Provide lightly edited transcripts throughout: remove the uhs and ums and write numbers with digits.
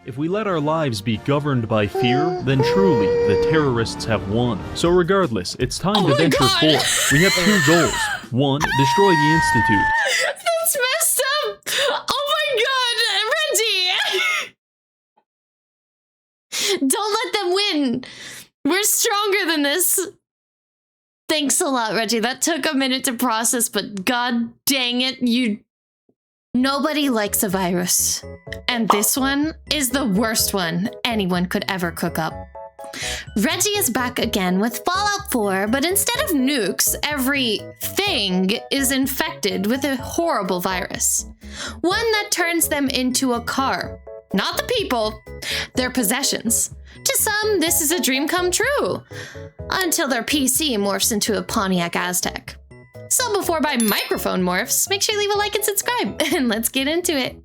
if we let our lives be governed by fear, then truly, the terrorists have won. So regardless, it's time to venture forth. We have two goals. One, destroy the Institute. That's messed up! Oh my god, Reggie! Don't let them win! We're stronger than this! Thanks a lot, Reggie. That took a minute to process, but god dang it, Nobody likes a virus. And this one is the worst one anyone could ever cook up. Reggie is back again with Fallout 4, but instead of nukes, everything is infected with a horrible virus. One that turns them into a car. Not the people, their possessions. To some, this is a dream come true. Until their PC morphs into a Pontiac Aztek. So before my microphone morphs, make sure you leave a like and subscribe, and let's get into it.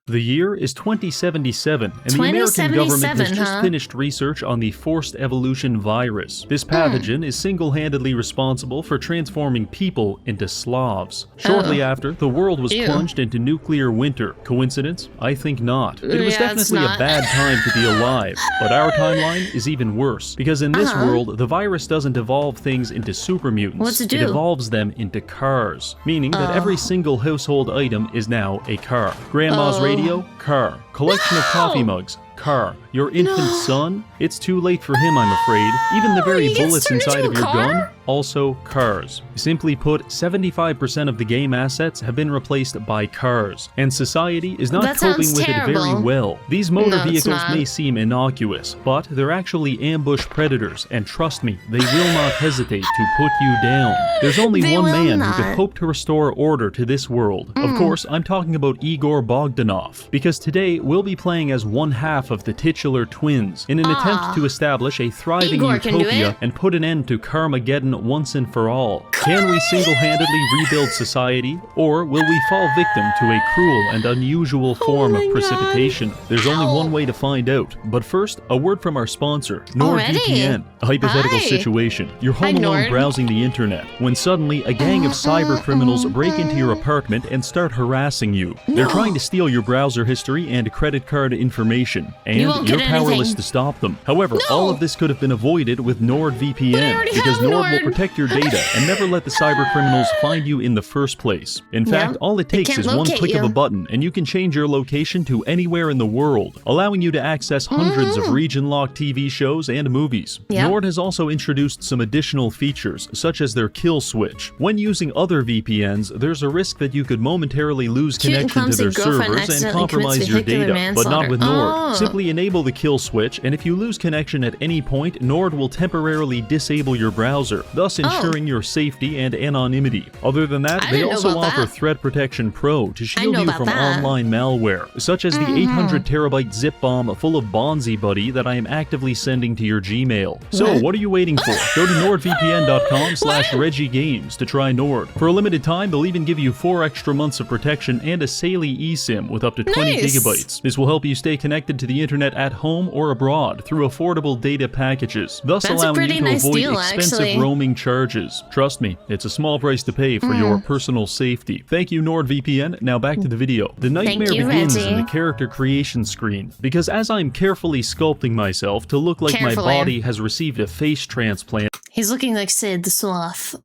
The year is 2077, and the American government has just finished research on the forced evolution virus. This pathogen is single-handedly responsible for transforming people into Slavs. Shortly after, the world was plunged into nuclear winter. Coincidence? I think not. It was definitely a bad time to be alive, but our timeline is even worse, because in this world, the virus doesn't evolve things into super mutants. What's it do? It evolves them into cars, meaning that every single household item is now a car. Grandma's radio, car. Collection of coffee mugs, car. Your infant son? It's too late for him, I'm afraid. Even the very bullets inside of your gun? Also cars. Simply put, 75% of the game assets have been replaced by cars, and society is not coping with it very well. These motor vehicles may seem innocuous, but they're actually ambush predators, and trust me, they will not hesitate to put you down. There's only one man who could hope to restore order to this world. Of course, I'm talking about Igor Bogdanov, because today we'll be playing as one half of the titular twins in an attempt to establish a thriving utopia and put an end to Carmageddon once and for all. Can we single-handedly rebuild society, or will we fall victim to a cruel and unusual form of precipitation? There's only one way to find out. But first, a word from our sponsor, NordVPN. A hypothetical situation. You're home alone browsing the internet, when suddenly a gang of cyber criminals break into your apartment and start harassing you. They're trying to steal your browser history and credit card information, and you're powerless to stop them. However, all of this could have been avoided with NordVPN, because Nord will protect your data and never let the cyber criminals find you in the first place. In fact, all it takes is one click of a button and you can change your location to anywhere in the world, allowing you to access hundreds of region-locked TV shows and movies. Nord has also introduced some additional features, such as their kill switch. When using other VPNs, there's a risk that you could momentarily lose connection to their servers and compromise your data, but not with Nord. Simply enable the kill switch, and if you lose connection at any point, Nord will temporarily disable your browser, thus ensuring your safety and anonymity. Other than that, they also offer Threat Protection Pro to shield you from online malware, such as the 800 terabyte zip bomb full of Bonzi Buddy that I am actively sending to your Gmail. So what are you waiting for? Go to nordvpn.com/ReggieGames to try Nord. For a limited time, they'll even give you 4 extra months of protection and a Saley eSIM with up to 20 gigabytes. This will help you stay connected to the internet at home or abroad through affordable data packages, thus allowing you to avoid expensive roaming charges. Trust me, it's a small price to pay for your personal safety. Thank you, NordVPN. Now back to the video. The nightmare begins in the character creation screen, because as I'm carefully sculpting myself to look like my body has received a face transplant. He's looking like Sid the Sloth.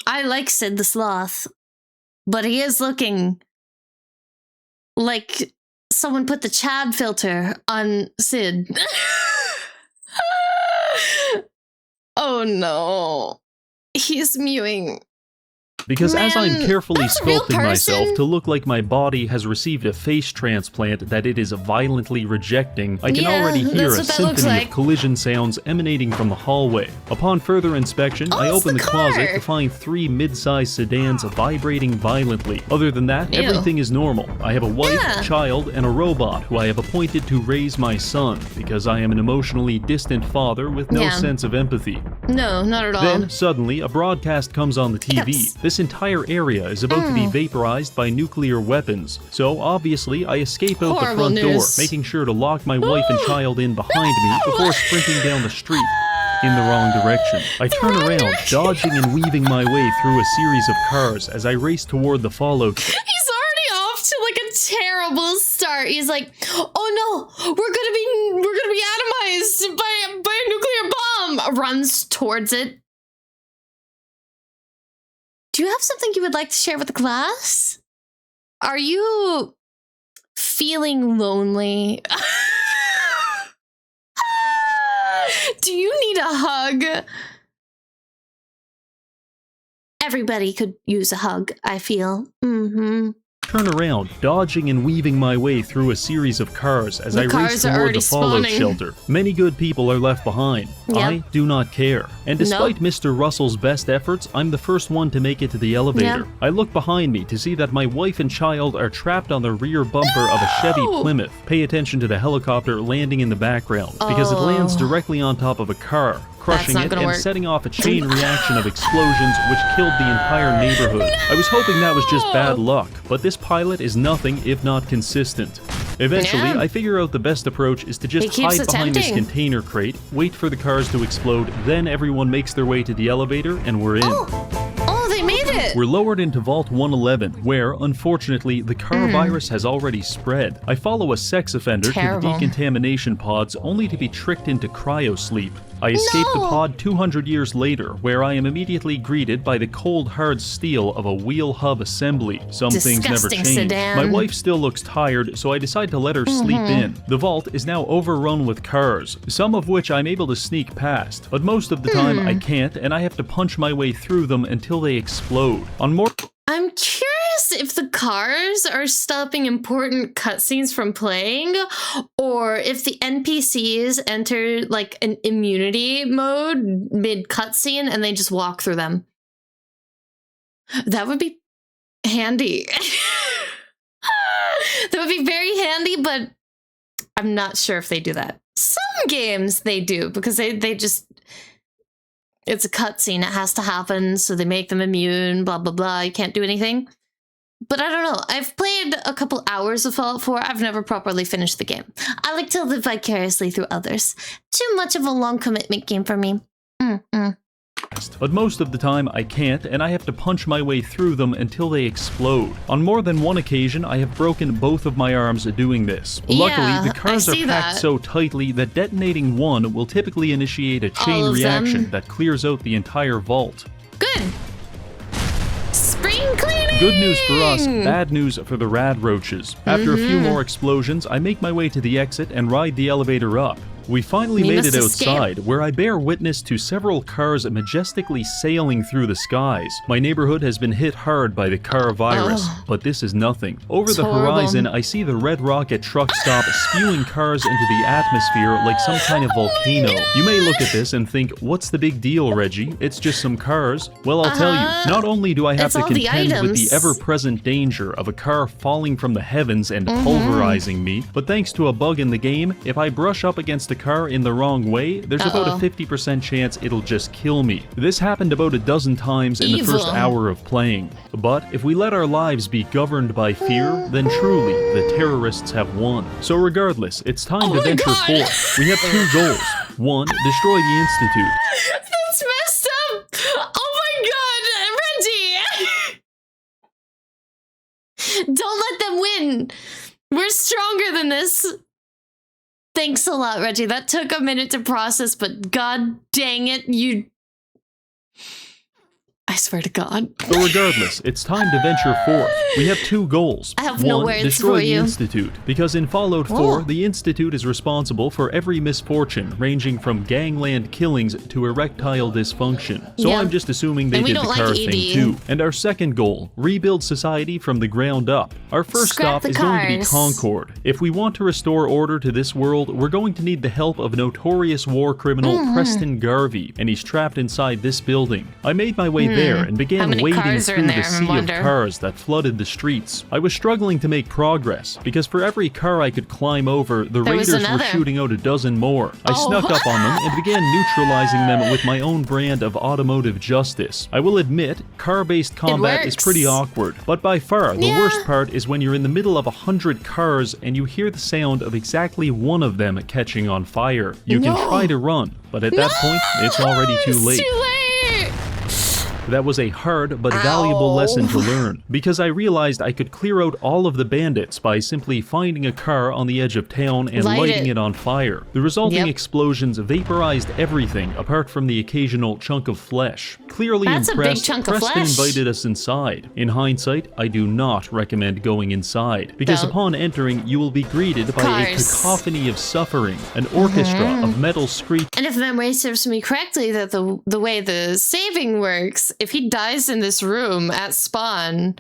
I like Sid the Sloth, but he is looking like someone put the Chad filter on Sid. Oh no. He's mewing. Because as I'm carefully sculpting myself to look like my body has received a face transplant that it is violently rejecting, I can already hear a symphony of collision sounds emanating from the hallway. Upon further inspection, I open the closet to find 3 mid-sized sedans vibrating violently. Other than that, everything is normal. I have a wife, child, and a robot who I have appointed to raise my son, because I am an emotionally distant father with no sense of empathy. No, not at all. Then, suddenly, a broadcast comes on the TV. This entire area is about to be vaporized by nuclear weapons, so obviously I escape out the front door, making sure to lock my wife and child in behind me before sprinting down the street in the wrong direction. I turn around, dodging and weaving my way through a series of cars as I race toward the fallout. He's already off to like a terrible start. He's like, oh no, we're gonna be atomized by a nuclear bomb. Runs towards it. Do you have something you would like to share with the class? Are you feeling lonely? Do you need a hug? Everybody could use a hug, I feel. Turn around, dodging and weaving my way through a series of cars as I race toward the fallout shelter. Many good people are left behind. Yep. I do not care. And despite Mr. Russell's best efforts, I'm the first one to make it to the elevator. Yep. I look behind me to see that my wife and child are trapped on the rear bumper of a Chevy Plymouth. Pay attention to the helicopter landing in the background, because it lands directly on top of a car, crushing it and setting off a chain reaction of explosions which killed the entire neighborhood. I was hoping that was just bad luck, but this pilot is nothing if not consistent. Eventually, I figure out the best approach is to just hide behind this container crate, wait for the cars to explode, then everyone makes their way to the elevator and we're in. Oh, they made it! We're lowered into Vault 111, where, unfortunately, the car virus has already spread. I follow a sex offender to the decontamination pods, only to be tricked into cryosleep. I escape the pod 200 years later, where I am immediately greeted by the cold, hard steel of a wheel hub assembly. Some things never change. Sedan. My wife still looks tired, so I decide to let her sleep in. The vault is now overrun with cars, some of which I'm able to sneak past, but most of the time I can't, and I have to punch my way through them until they explode. I'm curious if the cars are stopping important cutscenes from playing, or if the NPCs enter like an immunity mode mid cutscene and they just walk through them. That would be handy. That would be very handy, but I'm not sure if they do that. Some games they do, because they just... It's a cutscene, it has to happen, so they make them immune, blah, blah, blah. You can't do anything. But I don't know. I've played a couple hours of Fallout 4. I've never properly finished the game. I like to live vicariously through others. Too much of a long commitment game for me. But most of the time I can't, and I have to punch my way through them until they explode. On more than one occasion, I have broken both of my arms doing this. Luckily, the cars are packed so tightly that detonating one will typically initiate a chain reaction that clears out the entire vault. Good. Spring cleaning! Good news for us, bad news for the rad roaches. After a few more explosions, I make my way to the exit and ride the elevator up. We finally made it outside, where I bear witness to several cars majestically sailing through the skies. My neighborhood has been hit hard by the car virus, but this is nothing. Over the horizon, I see the Red Rocket truck stop spewing cars into the atmosphere like some kind of volcano. You may look at this and think, what's the big deal, Reggie? It's just some cars. Well, I'll tell you, not only do I have to contend with the ever-present danger of a car falling from the heavens and pulverizing me, but thanks to a bug in the game, if I brush up against a car in the wrong way, there's about a 50% chance it'll just kill me. This happened about a dozen times in the first hour of playing. But if we let our lives be governed by fear, then truly, the terrorists have won. So regardless, it's time to venture forth. We have two goals. One, destroy the Institute. That's messed up! Oh my god, Reggie! Don't let them win! We're stronger than this! Thanks a lot, Reggie. That took a minute to process, but god dang it, I swear to God. So regardless, it's time to venture forth. We have two goals. I have no words destroy for you. the Institute. Because in Fallout 4, the Institute is responsible for every misfortune, ranging from gangland killings to erectile dysfunction. So I'm just assuming they did the car thing too. And our second goal, rebuild society from the ground up. Our first stop is going to be Concord. If we want to restore order to this world, we're going to need the help of notorious war criminal Preston Garvey, and he's trapped inside this building. I made my way there and began wading through the sea of cars that flooded the streets. I was struggling to make progress, because for every car I could climb over, the raiders were shooting out a dozen more. I snuck up on them and began neutralizing them with my own brand of automotive justice. I will admit, car-based combat is pretty awkward, but by far the worst part is when you're in the middle of 100 cars and you hear the sound of exactly one of them catching on fire. You can try to run, but at that point, it's already too late. That was a hard but valuable lesson to learn, because I realized I could clear out all of the bandits by simply finding a car on the edge of town and lighting it on fire. The resulting explosions vaporized everything apart from the occasional chunk of flesh. Clearly impressed, Preston invited us inside. In hindsight, I do not recommend going inside, because upon entering, you will be greeted by a cacophony of suffering, an orchestra of metal screech. And if memory serves me correctly, that the way the saving works, if he dies in this room at spawn,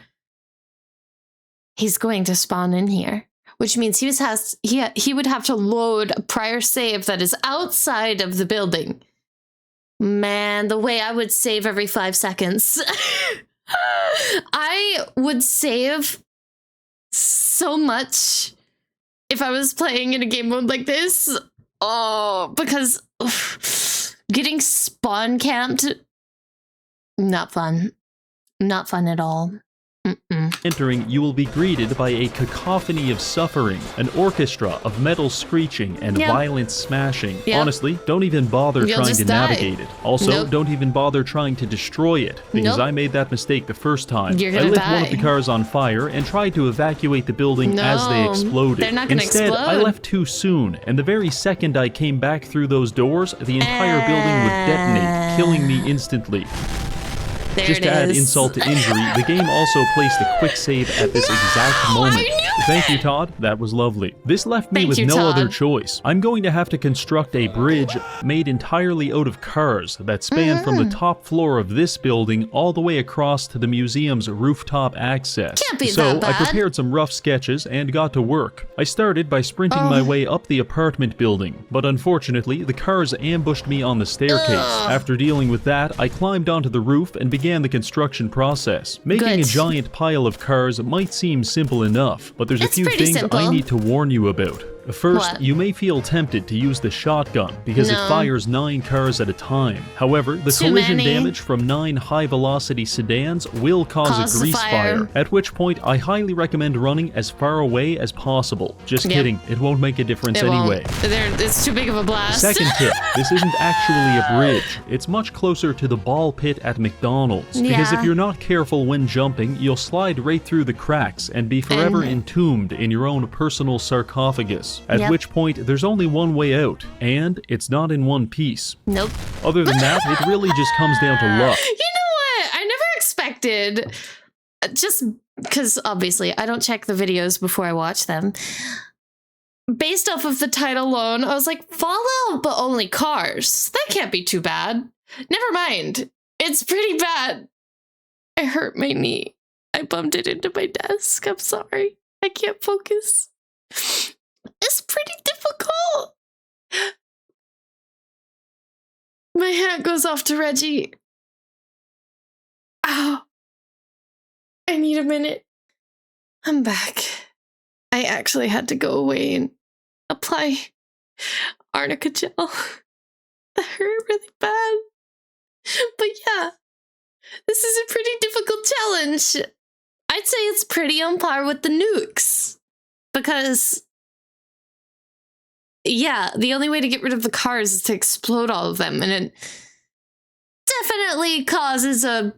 he's going to spawn in here, which means he would have to load a prior save that is outside of the building. Man, the way I would save every 5 seconds. I would save so much if I was playing in a game mode like this. Oh, because getting spawn camped, not fun. Not fun at all. Entering, you will be greeted by a cacophony of suffering, an orchestra of metal screeching and violent smashing. Honestly, don't even bother trying to navigate it. Also, don't even bother trying to destroy it, because I made that mistake the first time. I lit one of the cars on fire and tried to evacuate the building as they exploded. They're not gonna Instead, I left too soon, and the very second I came back through those doors, the entire building would detonate, killing me instantly. Just to add insult to injury, the game also placed a quick save at this exact moment. Thank you, Todd. That was lovely. This left me with no other choice. I'm going to have to construct a bridge made entirely out of cars that span from the top floor of this building all the way across to the museum's rooftop access. Can't be so that bad. I prepared some rough sketches and got to work. I started by sprinting my way up the apartment building, but unfortunately, the cars ambushed me on the staircase. After dealing with that, I climbed onto the roof and began the construction process. Making a giant pile of cars might seem simple enough, but there's a few things I need to warn you about. First, you may feel tempted to use the shotgun because it fires 9 cars at a time. However, the collision damage from 9 high-velocity sedans will cause a grease fire, at which point I highly recommend running as far away as possible. Just kidding, it won't make a difference anyway. It's too big of a blast. Second tip, this isn't actually a bridge. It's much closer to the ball pit at McDonald's, because if you're not careful when jumping, you'll slide right through the cracks and be forever entombed in your own personal sarcophagus. At which point, there's only one way out, and it's not in one piece. Nope. Other than that, it really just comes down to luck. You know what? I never expected, just because obviously I don't check the videos before I watch them. Based off of the title alone, I was like, Fallout, but only cars. That can't be too bad. Never mind. It's pretty bad. I hurt my knee. I bumped it into my desk. I'm sorry. I can't focus. It's pretty difficult. My hat goes off to Reggie. Ow. I need a minute. I'm back. I actually had to go away and apply arnica gel. That hurt really bad. But yeah, this is a pretty difficult challenge. I'd say it's pretty on par with the nukes. Because, yeah, the only way to get rid of the cars is to explode all of them. And it definitely causes a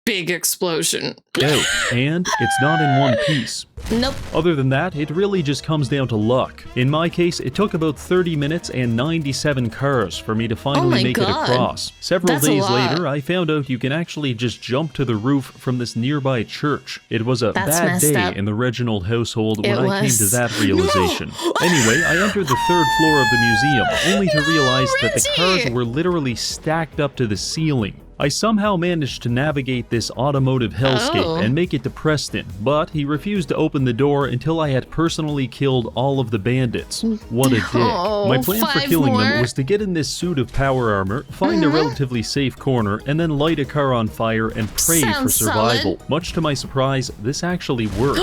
big explosion. Oh, and it's not in one piece. Nope. Other than that, it really just comes down to luck. In my case, it took about 30 minutes and 97 cars for me to finally make it across. Several days later, I found out you can actually just jump to the roof from this nearby church. It was a bad day in the Reginald household when I came to that realization. Anyway, I entered the 3rd floor of the museum, only to realize that the cars were literally stacked up to the ceiling. I somehow managed to navigate this automotive hellscape and make it to Preston, but he refused to open the door until I had personally killed all of the bandits. What a dick. My plan for killing them was to get in this suit of power armor, find a relatively safe corner, and then light a car on fire and pray for survival. Much to my surprise, this actually worked.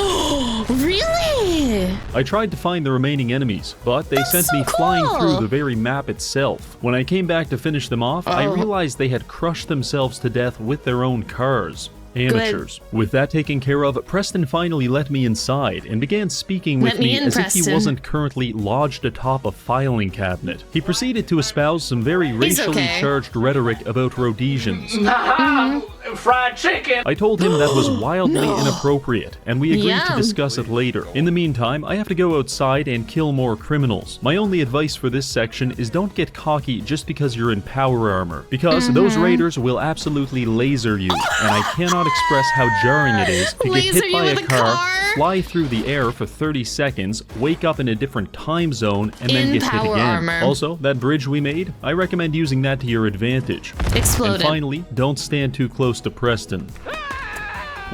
Really? I tried to find the remaining enemies, but they sent me flying through the very map itself. When I came back to finish them off, I realized they had crushed themselves to death with their own cars. Amateurs. With that taken care of, Preston finally let me inside and began speaking with me as if he wasn't currently lodged atop a filing cabinet. He proceeded to espouse some very racially charged rhetoric about Rhodesians. Fried chicken! I told him that was wildly inappropriate, and we agreed to discuss it later. In the meantime, I have to go outside and kill more criminals. My only advice for this section is don't get cocky just because you're in power armor, because those raiders will absolutely laser you, and I cannot express how jarring it is to get hit by a car, fly through the air for 30 seconds, wake up in a different time zone, and then get hit again. Also, that bridge we made, I recommend using that to your advantage. Exploded. And finally, don't stand too close to Preston.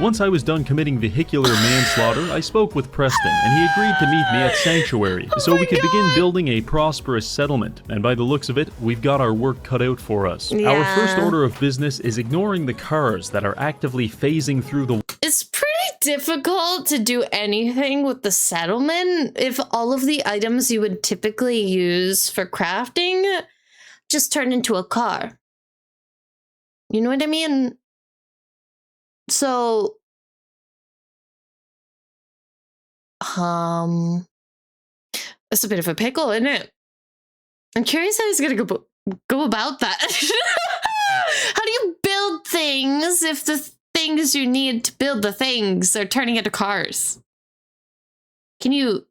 Once I was done committing vehicular manslaughter, I spoke with Preston, and he agreed to meet me at Sanctuary, so we could begin building a prosperous settlement, and by the looks of it, we've got our work cut out for us. Our first order of business is ignoring the cars that are actively phasing through the... It's pretty difficult to do anything with the settlement if all of the items you would typically use for crafting just turn into a car. You know what I mean? So, it's a bit of a pickle, isn't it? I'm curious how he's gonna go about that. How do you build things if the things you need to build the things are turning into cars? Can you?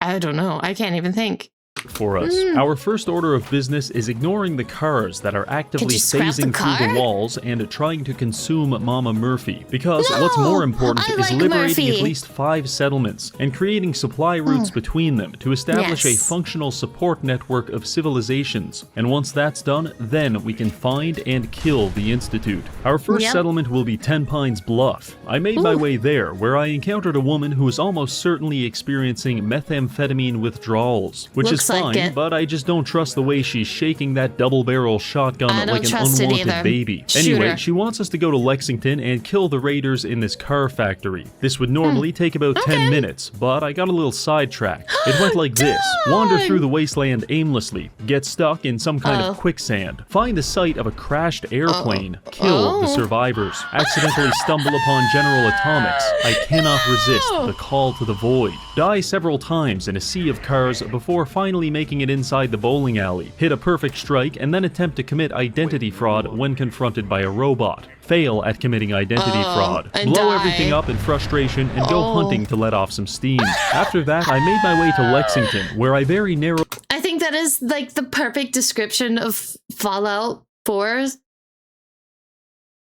I don't know. I can't even think. For us. Our first order of business is ignoring the cars that are actively phasing through the walls and trying to consume Mama Murphy. Because what's more important is liberating at least 5 settlements and creating supply routes between them to establish a functional support network of civilizations. And once that's done, then we can find and kill the Institute. Our first settlement will be 10 Pines Bluff. I made my way there, where I encountered a woman who was almost certainly experiencing methamphetamine withdrawals, which is fine, but I just don't trust the way she's shaking that double-barrel shotgun like an unwanted baby. Anyway, she wants us to go to Lexington and kill the raiders in this car factory. This would normally take about 10 minutes, but I got a little sidetracked. It went like this. Wander through the wasteland aimlessly, get stuck in some kind of quicksand, find the site of a crashed airplane, kill the survivors, accidentally stumble upon General Atomics. I cannot resist the call to the void. Die several times in a sea of cars before finally making it inside the bowling alley, hit a perfect strike, and then attempt to commit identity fraud when confronted by a robot. Fail at committing identity fraud, blow everything up in frustration, and go hunting to let off some steam. After that, I made my way to Lexington, where I very narrow... I think that is like the perfect description of Fallout 4.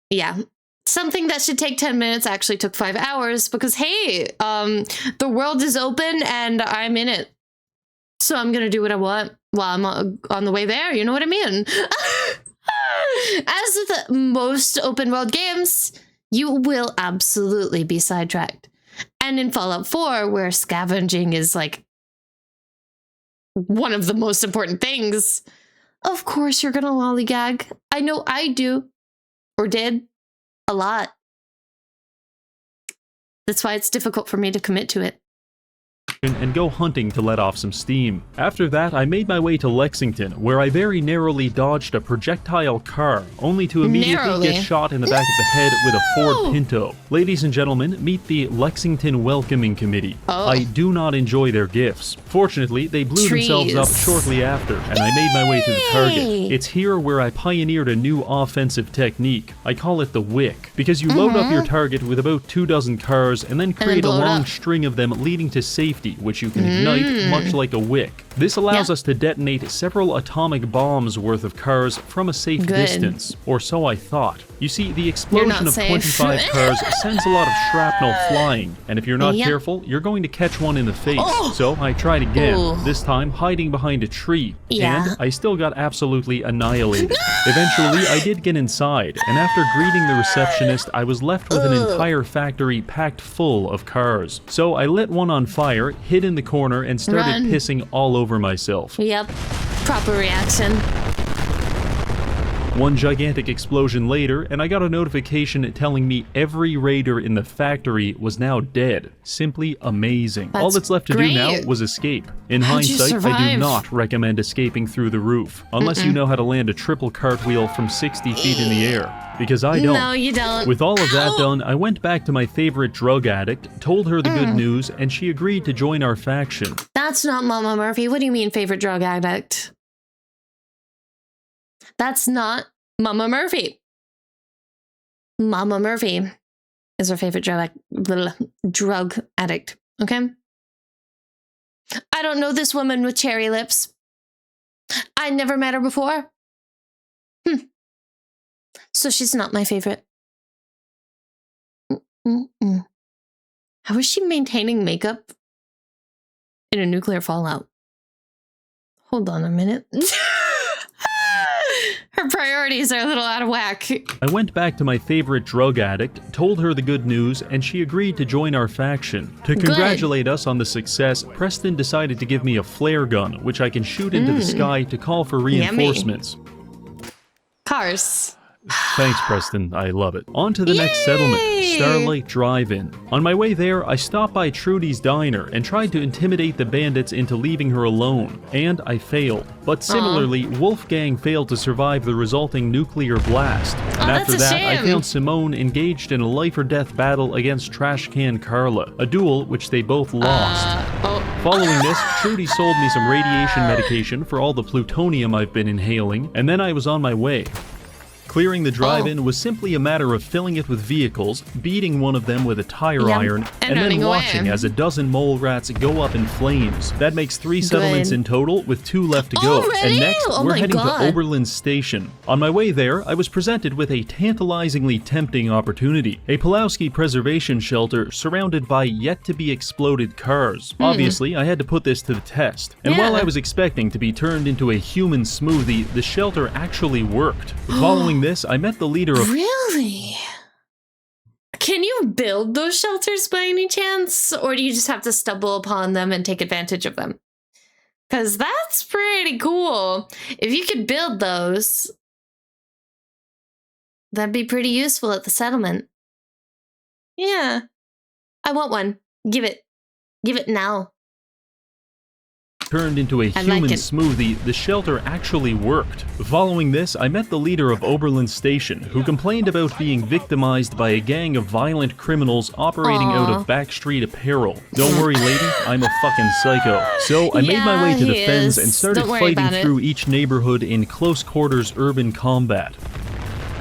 Yeah. Something that should take 10 minutes actually took 5 hours because, hey, the world is open and I'm in it. So I'm gonna do what I want while I'm on the way there, you know what I mean? As with most open world games, you will absolutely be sidetracked. And in Fallout 4, where scavenging is like one of the most important things, of course you're gonna lollygag. I know I do, or did, a lot. That's why it's difficult for me to commit to it. And go hunting to let off some steam. After that, I made my way to Lexington, where I very narrowly dodged a projectile car, only to immediately get shot in the back of the head with a Ford Pinto. Ladies and gentlemen, meet the Lexington Welcoming Committee. I do not enjoy their gifts. Fortunately, they blew themselves up shortly after, and I made my way to the target. It's here where I pioneered a new offensive technique. I call it the wick, because you load up your target with about 24 cars and then create a long string of them leading to safety, which you can ignite much like a wick. This allows us to detonate several atomic bombs worth of cars from a safe distance, or so I thought. You see, the explosion of 25 cars sends a lot of shrapnel flying, and if you're not careful, you're going to catch one in the face. So I tried again, this time hiding behind a tree, and I still got absolutely annihilated. Eventually, I did get inside, and after greeting the receptionist, I was left with an entire factory packed full of cars. So I lit one on fire, hid in the corner, and started pissing all over myself. Yep, proper reaction. One gigantic explosion later, and I got a notification telling me every raider in the factory was now dead. Simply amazing. All that's left to do now was escape. In hindsight, I do not recommend escaping through the roof, unless you know how to land a triple cartwheel from 60 feet in the air. Because I don't. No, you don't. With all of that done, I went back to my favorite drug addict, told her the good news, and she agreed to join our faction. That's not Mama Murphy. What do you mean, favorite drug addict? That's not Mama Murphy. Mama Murphy is her favorite drug addict. Okay? I don't know this woman with cherry lips. I never met her before. So she's not my favorite. How is she maintaining makeup in a nuclear fallout? Hold on a minute. Her priorities are a little out of whack. I went back to my favorite drug addict, told her the good news, and she agreed to join our faction. To congratulate us on the success, Preston decided to give me a flare gun, which I can shoot into the sky to call for reinforcements. Cars. Thanks, Preston. I love it. On to the next settlement, Starlight Drive-In. On my way there, I stopped by Trudy's diner and tried to intimidate the bandits into leaving her alone, and I failed. But similarly, Wolfgang failed to survive the resulting nuclear blast. And after that, I found Simone engaged in a life-or-death battle against Trash Can Carla, a duel which they both lost. Following this, Trudy sold me some radiation medication for all the plutonium I've been inhaling, and then I was on my way. Clearing the drive-in was simply a matter of filling it with vehicles, beating one of them with a tire iron, and then watching as a dozen mole rats go up in flames. That makes 3 settlements in total, with 2 left to go. And next, we're heading to Oberlin Station. On my way there, I was presented with a tantalizingly tempting opportunity. A Pulowski preservation shelter surrounded by yet-to-be-exploded cars. Obviously, I had to put this to the test. And while I was expecting to be turned into a human smoothie, the shelter actually worked. Following this, I met the leader of— Really? Can you build those shelters by any chance? Or do you just have to stumble upon them and take advantage of them? Because that's pretty cool. If you could build those, that'd be pretty useful at the settlement. Yeah. I want one. Give it. Give it now. Turned into a human smoothie, the shelter actually worked. Following this, I met the leader of Oberlin Station, who complained about being victimized by a gang of violent criminals operating out of Backstreet Apparel. Don't worry, lady, I'm a fucking psycho. So I made my way to the fens and started fighting through each neighborhood in close-quarters urban combat.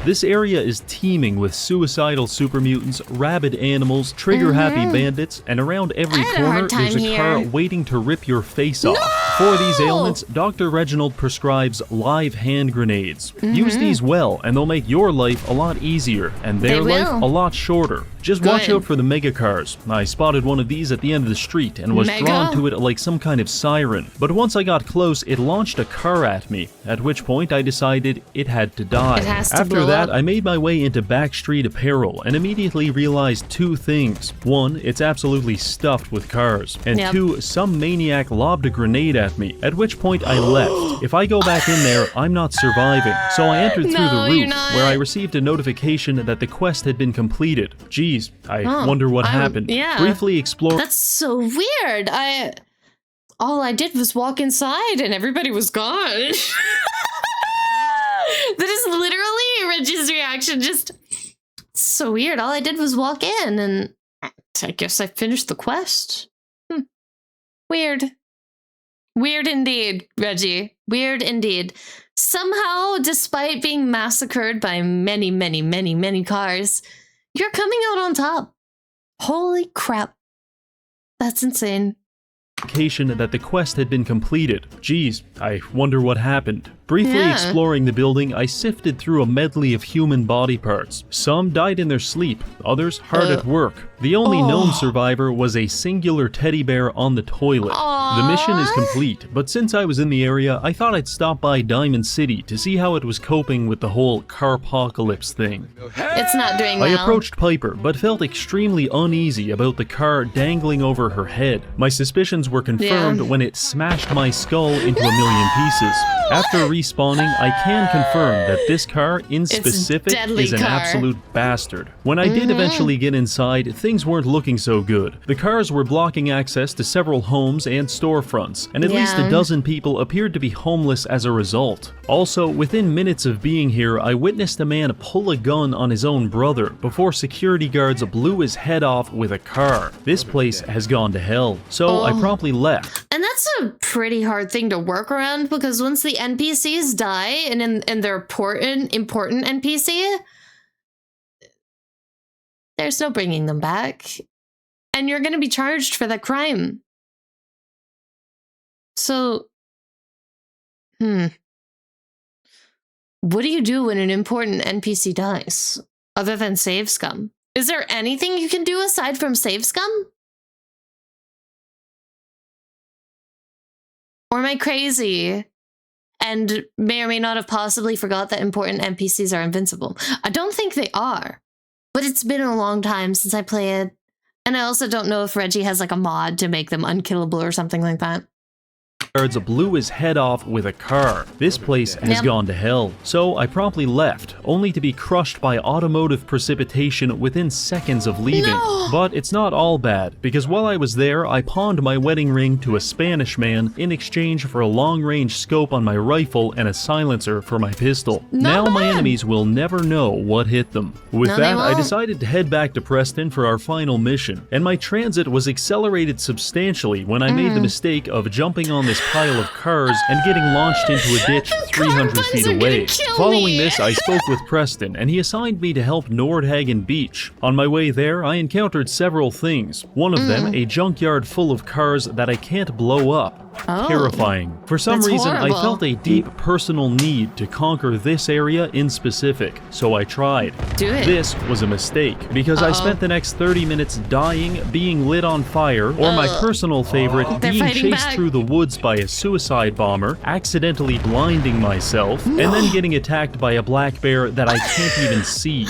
This area is teeming with suicidal super mutants, rabid animals, trigger-happy bandits, and around every corner there's a car waiting to rip your face off. For these ailments, Dr. Reginald prescribes live hand grenades. Use these well, and they'll make your life a lot easier, and their life a lot shorter. Just watch out for the mega cars. I spotted one of these at the end of the street and was drawn to it like some kind of siren. But once I got close, it launched a car at me, at which point I decided it had to die. After that, I made my way into Backstreet Apparel and immediately realized 2 things. 1, it's absolutely stuffed with cars. And 2, some maniac lobbed a grenade at me, at which point I left. If I go back in there, I'm not surviving. So I entered through the roof, where I received a notification that the quest had been completed. Geez, I wonder what happened. Briefly explore— That's so weird. All I did was walk inside and everybody was gone. That is literally Reggie's reaction. Just so weird. All I did was walk in and I guess I finished the quest. Weird. Weird indeed, Reggie. Weird indeed. Somehow, despite being massacred by many, many, many, many cars, you're coming out on top. Holy crap. That's insane. That the quest had been completed. Geez, I wonder what happened. Briefly exploring the building, I sifted through a medley of human body parts. Some died in their sleep, others hard at work. The only known survivor was a singular teddy bear on the toilet. The mission is complete, but since I was in the area, I thought I'd stop by Diamond City to see how it was coping with the whole carpocalypse thing. It's not doing well. I approached Piper, but felt extremely uneasy about the car dangling over her head. My suspicions were confirmed when it smashed my skull into a million pieces. After respawning, I can confirm that this car in specific deadly is an car. absolute bastard. When I did eventually get inside, things weren't looking so good. The cars were blocking access to several homes and storefronts, and at least a dozen people appeared to be homeless as a result. Also, within minutes of being here, I witnessed a man pull a gun on his own brother before security guards blew his head off with a car. This place has gone to hell, so I promptly left. And that's a pretty hard thing to work around, because once the NPCs die and they're important NPC, there's no bringing them back. And you're going to be charged for that crime. So, what do you do when an important NPC dies, other than save scum? Is there anything you can do aside from save scum? Or am I crazy and may or may not have possibly forgot that important NPCs are invincible? I don't think they are, but it's been a long time since I played. And I also don't know if Reggie has like a mod to make them unkillable or something like that. Guards blew his head off with a car. This place has gone to hell, so I promptly left, only to be crushed by automotive precipitation within seconds of leaving. No. But it's not all bad, because while I was there, I pawned my wedding ring to a Spanish man in exchange for a long-range scope on my rifle and a silencer for my pistol. Now my enemies will never know what hit them. With that, I decided to head back to Preston for our final mission, and my transit was accelerated substantially when I made the mistake of jumping on this pile of cars and getting launched into a ditch 300 feet away. Following this, I spoke with Preston, and he assigned me to help Nordhagen Beach. On my way there, I encountered several things. One of them, a junkyard full of cars that I can't blow up. Terrifying. For some reason, I felt a deep personal need to conquer this area in specific, so I tried. Do it. This was a mistake, because I spent the next 30 minutes dying, being lit on fire, or my personal favorite, being chased through the woods by a suicide bomber, accidentally blinding myself, and then getting attacked by a black bear that I can't even see.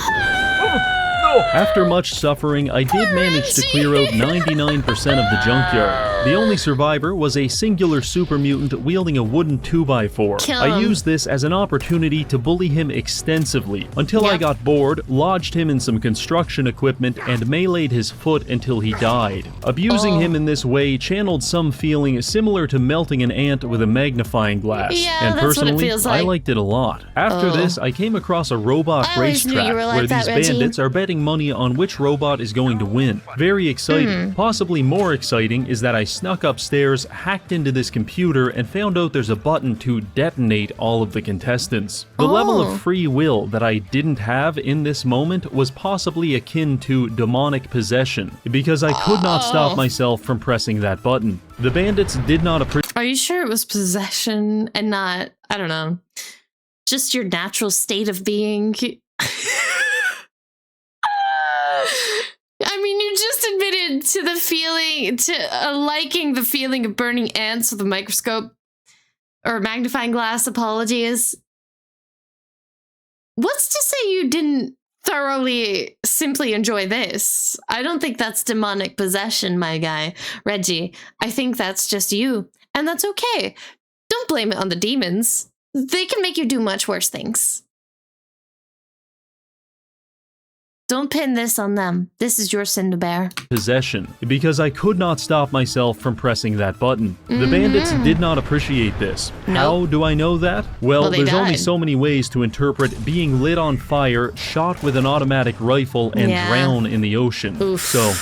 After much suffering, I did manage to clear out 99% of the junkyard. The only survivor was a singular super mutant wielding a wooden 2x4. I used this as an opportunity to bully him extensively until I got bored, lodged him in some construction equipment, and meleeed his foot until he died. Abusing him in this way channeled some feeling similar to melting an ant with a magnifying glass. And personally, I liked it a lot. After this, I came across a robot racetrack where these bandits are betting money on which robot is going to win. Very exciting. Possibly more exciting is that I snuck upstairs, hacked into this computer, and found out there's a button to detonate all of the contestants. The level of free will that I didn't have in this moment was possibly akin to demonic possession, because I could not stop myself from pressing that button. The bandits did not appreciate. Are you sure it was possession and not, I don't know, just your natural state of being? I mean, you just admitted to the feeling, to liking the feeling of burning ants with a microscope or magnifying glass. Apologies. What's to say you didn't thoroughly simply enjoy this? I don't think that's demonic possession, my guy. Reggie, I think that's just you. And that's okay. Don't blame it on the demons. They can make you do much worse things. Don't pin this on them. This is your sin to bear. Possession, because I could not stop myself from pressing that button. The bandits did not appreciate this. How do I know that? Well, there's only so many ways to interpret being lit on fire, shot with an automatic rifle, and drown in the ocean. So,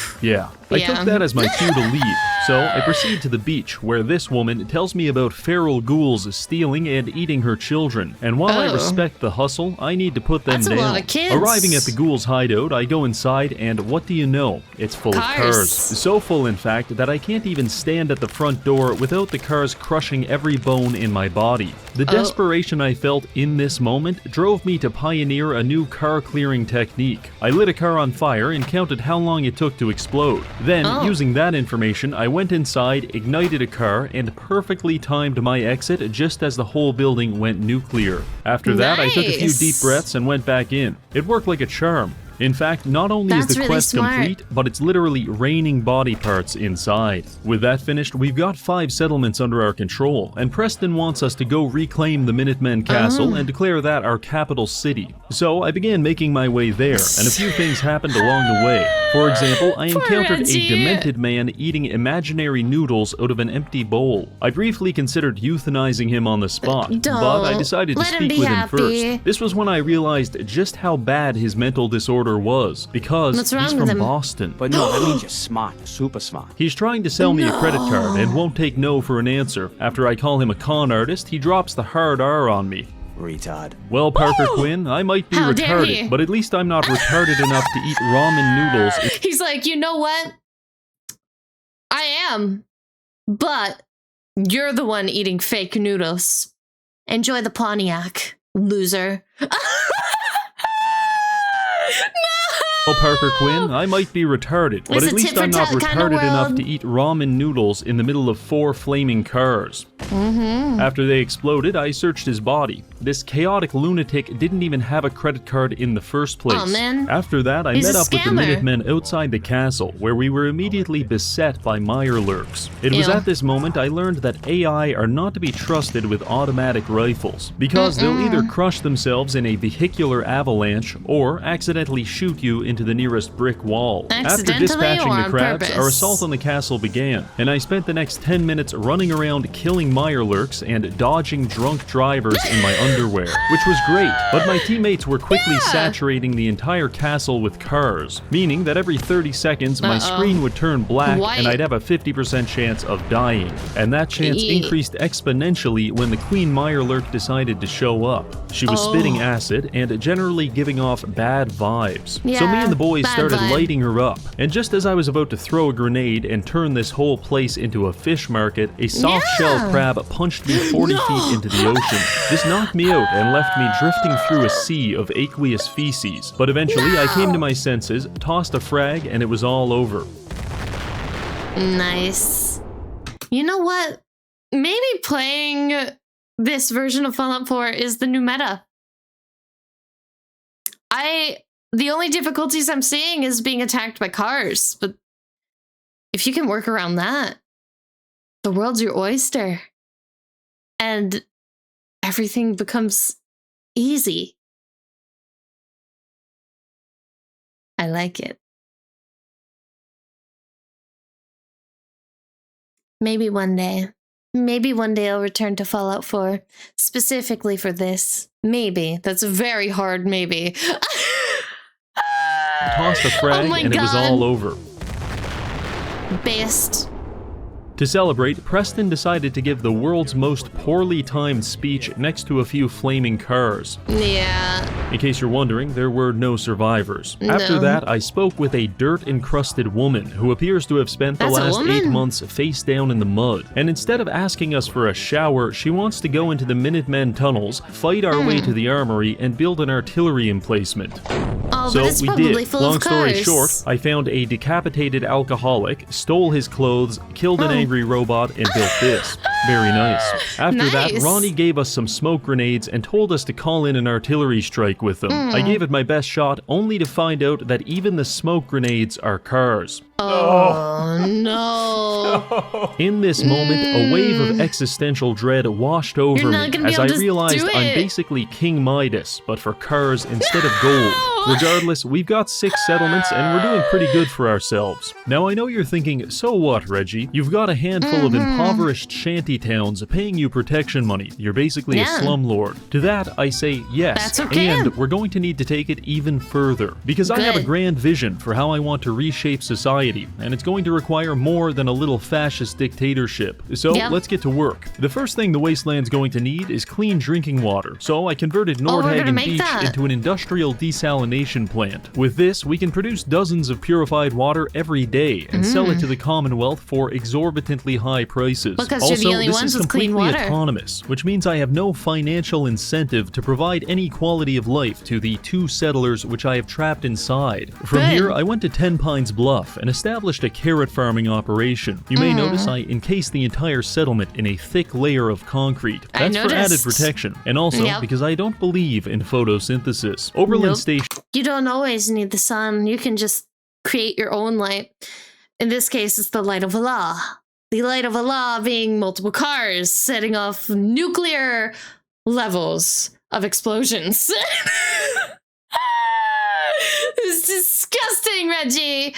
I took that as my cue to leave, so I proceed to the beach, where this woman tells me about feral ghouls stealing and eating her children. And while I respect the hustle, I need to put them down. A lot of kids. Arriving at the ghouls' hideout, I go inside, and what do you know? It's full of cars. So full, in fact, that I can't even stand at the front door without the cars crushing every bone in my body. The desperation I felt in this moment drove me to pioneer a new car-clearing technique. I lit a car on fire and counted how long it took to explode. Then, using that information, I went inside, ignited a car, and perfectly timed my exit just as the whole building went nuclear. After that, I took a few deep breaths and went back in. It worked like a charm. In fact, not only is That's the really quest smart. complete, but it's literally raining body parts inside. With that finished, we've got 5 settlements under our control, and Preston wants us to go reclaim the Minutemen Castle and declare that our capital city. So I began making my way there, and a few things happened along the way. For example, I encountered a Reggie. demented man eating imaginary noodles out of an empty bowl. I briefly considered euthanizing him on the spot, but I decided to Let him speak be with him happy. first. This was when I realized just how bad his mental disorder was, because What's wrong he's with from him? Boston. But no, that means you're smart, super smart. He's trying to sell me a credit card and won't take no for an answer. After I call him a con artist, he drops the hard R on me. Retard. Well, Parker Quinn, I might be How dare he. retarded, but at least I'm not retarded enough to eat ramen noodles. He's like, you know what? I am, but you're the one eating fake noodles. Enjoy the Pontiac, loser. Well, Parker Quinn, I might be retarded, but It's at a least I'm not tit-for-tat kinda retarded enough world. to eat ramen noodles in the middle of 4 flaming cars. After they exploded, I searched his body. This chaotic lunatic didn't even have a credit card in the first place. Aw, man. After that, I He's met a up with the scammer. Minutemen outside the castle, where we were immediately beset by Mirelurks. It was Ew. at this moment I learned that AI are not to be trusted with automatic rifles, because they'll either crush themselves in a vehicular avalanche or accidentally shoot you into the nearest brick wall. After Accidentally dispatching or the on crabs, our purpose? assault on the castle began, and I spent the next 10 minutes running around killing Mirelurks and dodging drunk drivers in my underwear, which was great, but my teammates were quickly saturating the entire castle with cars, meaning that every 30 seconds my screen would turn black White. and I'd have a 50% chance of dying, and that chance Eek. increased exponentially when the Queen Mirelurk decided to show up. She was spitting acid and generally giving off bad vibes. So me Yeah, and the boys bad started vibe. lighting her up, and just as I was about to throw a grenade and turn this whole place into a fish market, a soft shell crab punched me 40 feet into the ocean. This knocked me out and left me drifting through a sea of aqueous feces. But eventually I came to my senses, tossed a frag, and it was all over. Nice. You know what? Maybe playing this version of Fallout 4 is the new meta. The only difficulties I'm seeing is being attacked by cars, but if you can work around that, the world's your oyster. And everything becomes easy. I like it. Maybe one day I'll return to Fallout 4, specifically for this. Maybe. That's a very hard maybe. Tossed a frag, Oh my and it was God. all over. Based. To celebrate, Preston decided to give the world's most poorly timed speech next to a few flaming cars. Yeah. In case you're wondering, there were no survivors. After No. that, I spoke with a dirt-encrusted woman who appears to have spent the That's a last 8 woman? months face down in the mud. And instead of asking us for a shower, she wants to go into the Minutemen tunnels, fight our way to the armory, and build an artillery emplacement. Oh, So but it's we probably did. full Long of story cars. short, I found a decapitated alcoholic, stole his clothes, killed an angry robot, and built this. Very nice. After that, Nice. Ronnie gave us some smoke grenades and told us to call in an artillery strike with them. I gave it my best shot, only to find out that even the smoke grenades are cars. Oh, no. In this moment, a wave of existential dread washed over You're not me gonna be as I able to realized do I'm it. basically King Midas, but for cars instead of gold. Regardless, we've got 6 settlements and we're doing pretty good for ourselves. Now I know you're thinking, so what, Reggie? You've got a handful of impoverished shanty towns paying you protection money. You're basically a Yeah. slumlord. To that, I say yes. That's okay. And we're going to need to take it even further. Because I have a Good. grand vision for how I want to reshape society, and it's going to require more than a little fascist dictatorship. So Yep. let's get to work. The first thing the wasteland's going to need is clean drinking water. So I converted we're gonna Nordhagen make Beach that. into an industrial desalination plant. With this, we can produce dozens of purified water every day and sell it to the Commonwealth for exorbitantly high prices. Because you're the also, only this ones is with clean completely water. autonomous, which means I have no financial incentive to provide any quality of life to the 2 settlers which I have trapped inside. From Good. here, I went to 10 Pines Bluff and established a carrot farming operation. You may notice I encased the entire settlement in a thick layer of concrete. That's for added protection, and also because I don't believe in photosynthesis. Oberlin Station. You don't always need the sun. You can just create your own light. In this case, it's the light of Allah. The light of Allah being multiple cars setting off nuclear levels of explosions. It's disgusting, Reggie.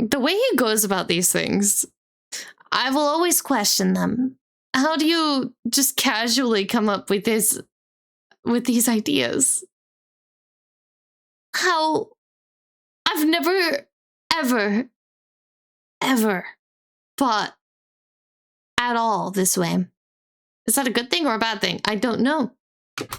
The way he goes about these things, I will always question them. How do you just casually come up with these ideas? How? I've never, ever thought at all this way. Is that a good thing or a bad thing? I don't know.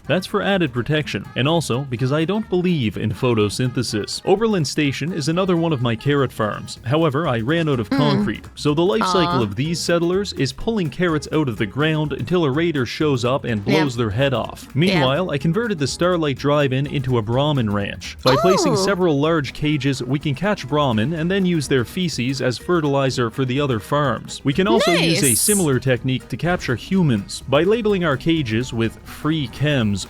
That's for added protection, and also because I don't believe in photosynthesis. Oberlin Station is another one of my carrot farms. However, I ran out of concrete, so the life cycle of these settlers is pulling carrots out of the ground until a raider shows up and blows their head off. Meanwhile, I converted the Starlight Drive-In into a Brahmin ranch. By placing several large cages, we can catch Brahmin and then use their feces as fertilizer for the other farms. We can also use a similar technique to capture humans. By labeling our cages with free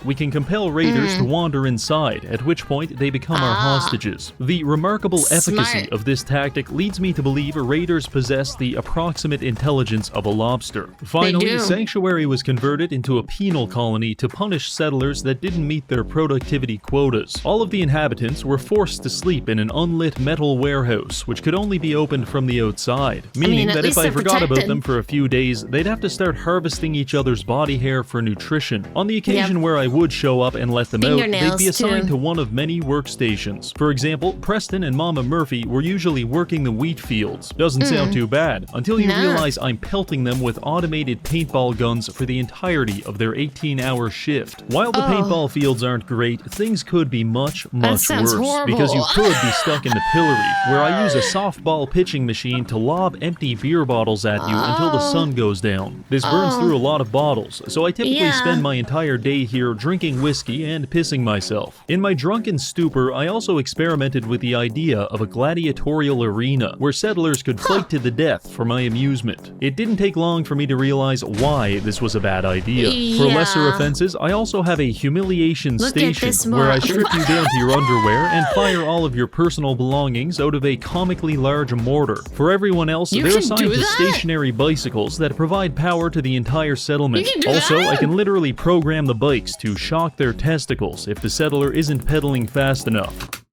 we can compel raiders to wander inside, at which point they become our hostages. The remarkable efficacy of this tactic leads me to believe raiders possess the approximate intelligence of a lobster. Finally, Sanctuary was converted into a penal colony to punish settlers that didn't meet their productivity quotas. All of the inhabitants were forced to sleep in an unlit metal warehouse, which could only be opened from the outside, meaning that if I forgot about them for a few days, they'd have to start harvesting each other's body hair for nutrition. On the occasion where I would show up and let them out, they'd be assigned to one of many workstations. For example, Preston and Mama Murphy were usually working the wheat fields. Doesn't sound too bad, until you realize I'm pelting them with automated paintball guns for the entirety of their 18-hour shift. While the paintball fields aren't great, things could be much worse, because you could be stuck in the pillory, where I use a softball pitching machine to lob empty beer bottles at you until the sun goes down. This burns through a lot of bottles, so I typically spend my entire day here drinking whiskey and pissing myself. In my drunken stupor, I also experimented with the idea of a gladiatorial arena where settlers could fight to the death for my amusement. It didn't take long for me to realize why this was a bad idea. For lesser offenses, I also have a humiliation station where I strip you down to your underwear and fire all of your personal belongings out of a comically large mortar. For everyone else, they're assigned to stationary bicycles that provide power to the entire settlement. Also, I can literally program the bikes to shock their testicles if the settler isn't pedaling fast enough.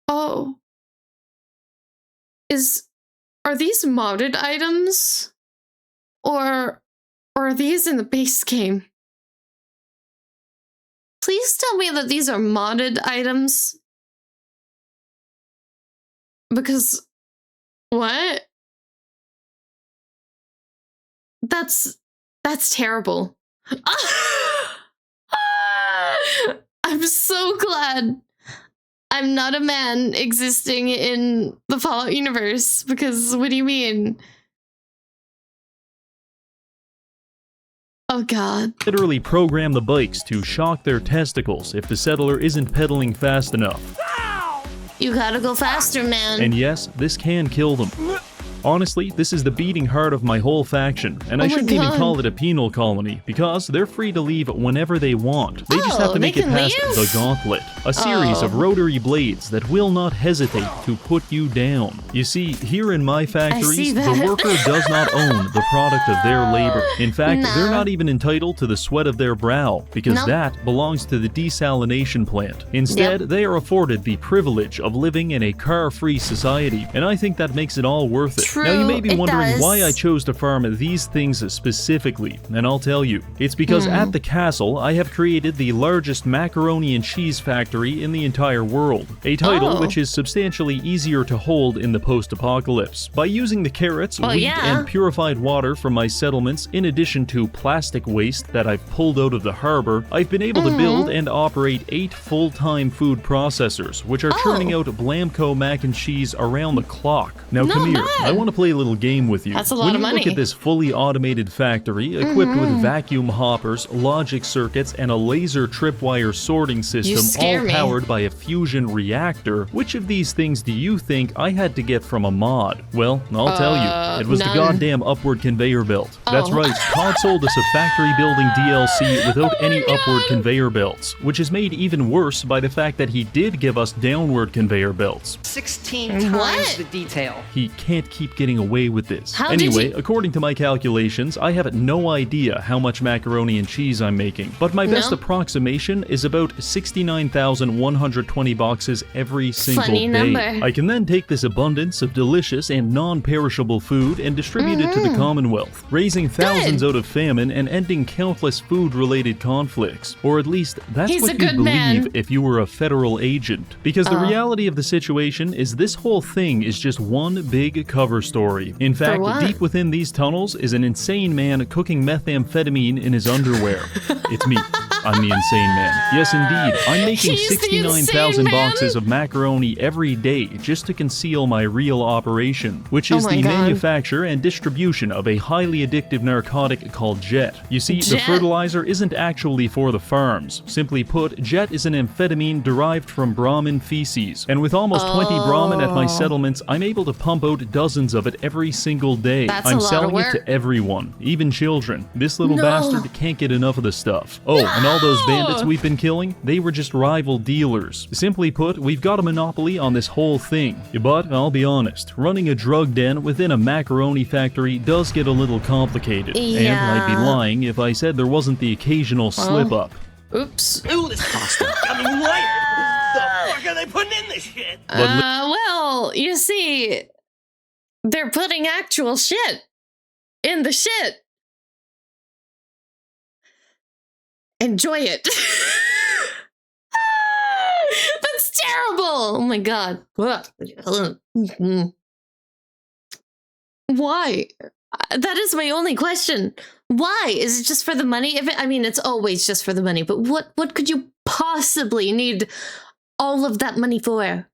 Oh. Are these modded items? Or are these in the base game? Please tell me that these are modded items. Because what? That's terrible. I'm so glad I'm not a man existing in the Fallout universe, because what do you mean? Oh god. Literally program the bikes to shock their testicles if the settler isn't pedaling fast enough. You gotta go faster, man. And yes, this can kill them. Honestly, this is the beating heart of my whole faction, and I shouldn't even call it a penal colony, because they're free to leave whenever they want. They just have to make it past the gauntlet, a series of rotary blades that will not hesitate to put you down. You see, here in my factories, the worker does not own the product of their labor. In fact, they're not even entitled to the sweat of their brow, because that belongs to the desalination plant. Instead, they are afforded the privilege of living in a car-free society, and I think that makes it all worth it. Now you may be wondering why I chose to farm these things specifically, and I'll tell you. It's because at the castle, I have created the largest macaroni and cheese factory in the entire world, a title which is substantially easier to hold in the post-apocalypse. By using the carrots, wheat, and purified water from my settlements, in addition to plastic waste that I've pulled out of the harbor, I've been able to build and operate 8 full-time food processors, which are churning out Blamco mac and cheese around the clock. Now come here, I want want to play a little game with you. That's a lot when of you money. look at this fully automated factory equipped with vacuum hoppers, logic circuits, and a laser tripwire sorting system, scare all me. powered by a fusion reactor, which of these things do you think I had to get from a mod? Well, I'll tell you. It was none. the goddamn upward conveyor belt. That's Oh. right. Todd sold us a factory building DLC without any upward conveyor belts, which is made even worse by the fact that he did give us downward conveyor belts. 16 What? times the detail. He can't keep getting away with this. How did Anyway, he- according to my calculations, I have no idea how much macaroni and cheese I'm making, but my best No? approximation is about 69,120 boxes every single Funny day. number. I can then take this abundance of delicious and non-perishable food and distribute it to the Commonwealth, raising thousands out of famine and ending countless food-related conflicts. Or at least, that's He's a what you'd good believe man. if you were a federal agent. Because the reality of the situation is this whole thing is just one big cover story. In fact, what? deep within these tunnels is an insane man cooking methamphetamine in his underwear. It's me. I'm the insane man. Yes, indeed. I'm making He's the 69,000 insane man? boxes of macaroni every day just to conceal my real operation, which is Oh my the God. manufacture and distribution of a highly addictive narcotic called Jet. You see, the Jet? fertilizer isn't actually for the farms. Simply put, Jet is an amphetamine derived from Brahmin feces, and with almost 20 Brahmin at my settlements, I'm able to pump out dozens of it every single day. That's a I'm lot of selling it work. to everyone, even children. This little No. bastard can't get enough of the stuff. Oh, and all those bandits we've been killing, they were just rival dealers. Simply put, we've got a monopoly on this whole thing. But I'll be honest, running a drug den within a macaroni factory does get a little complicated. And I'd be Yeah. lying if I said there wasn't the occasional slip up. Oops. Ooh, this pasta got me wired. What the fuck are they putting in this shit? Well, you see, they're putting actual shit in the shit. Enjoy it. That's terrible. Oh my god. Why? That is my only question. Why? Is it just for the money? I mean, it's always just for the money, but what could you possibly need all of that money for?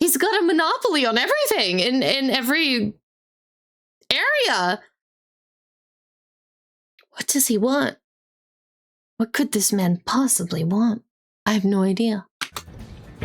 He's got a monopoly on everything in every area. What does he want? What could this man possibly want? I have no idea.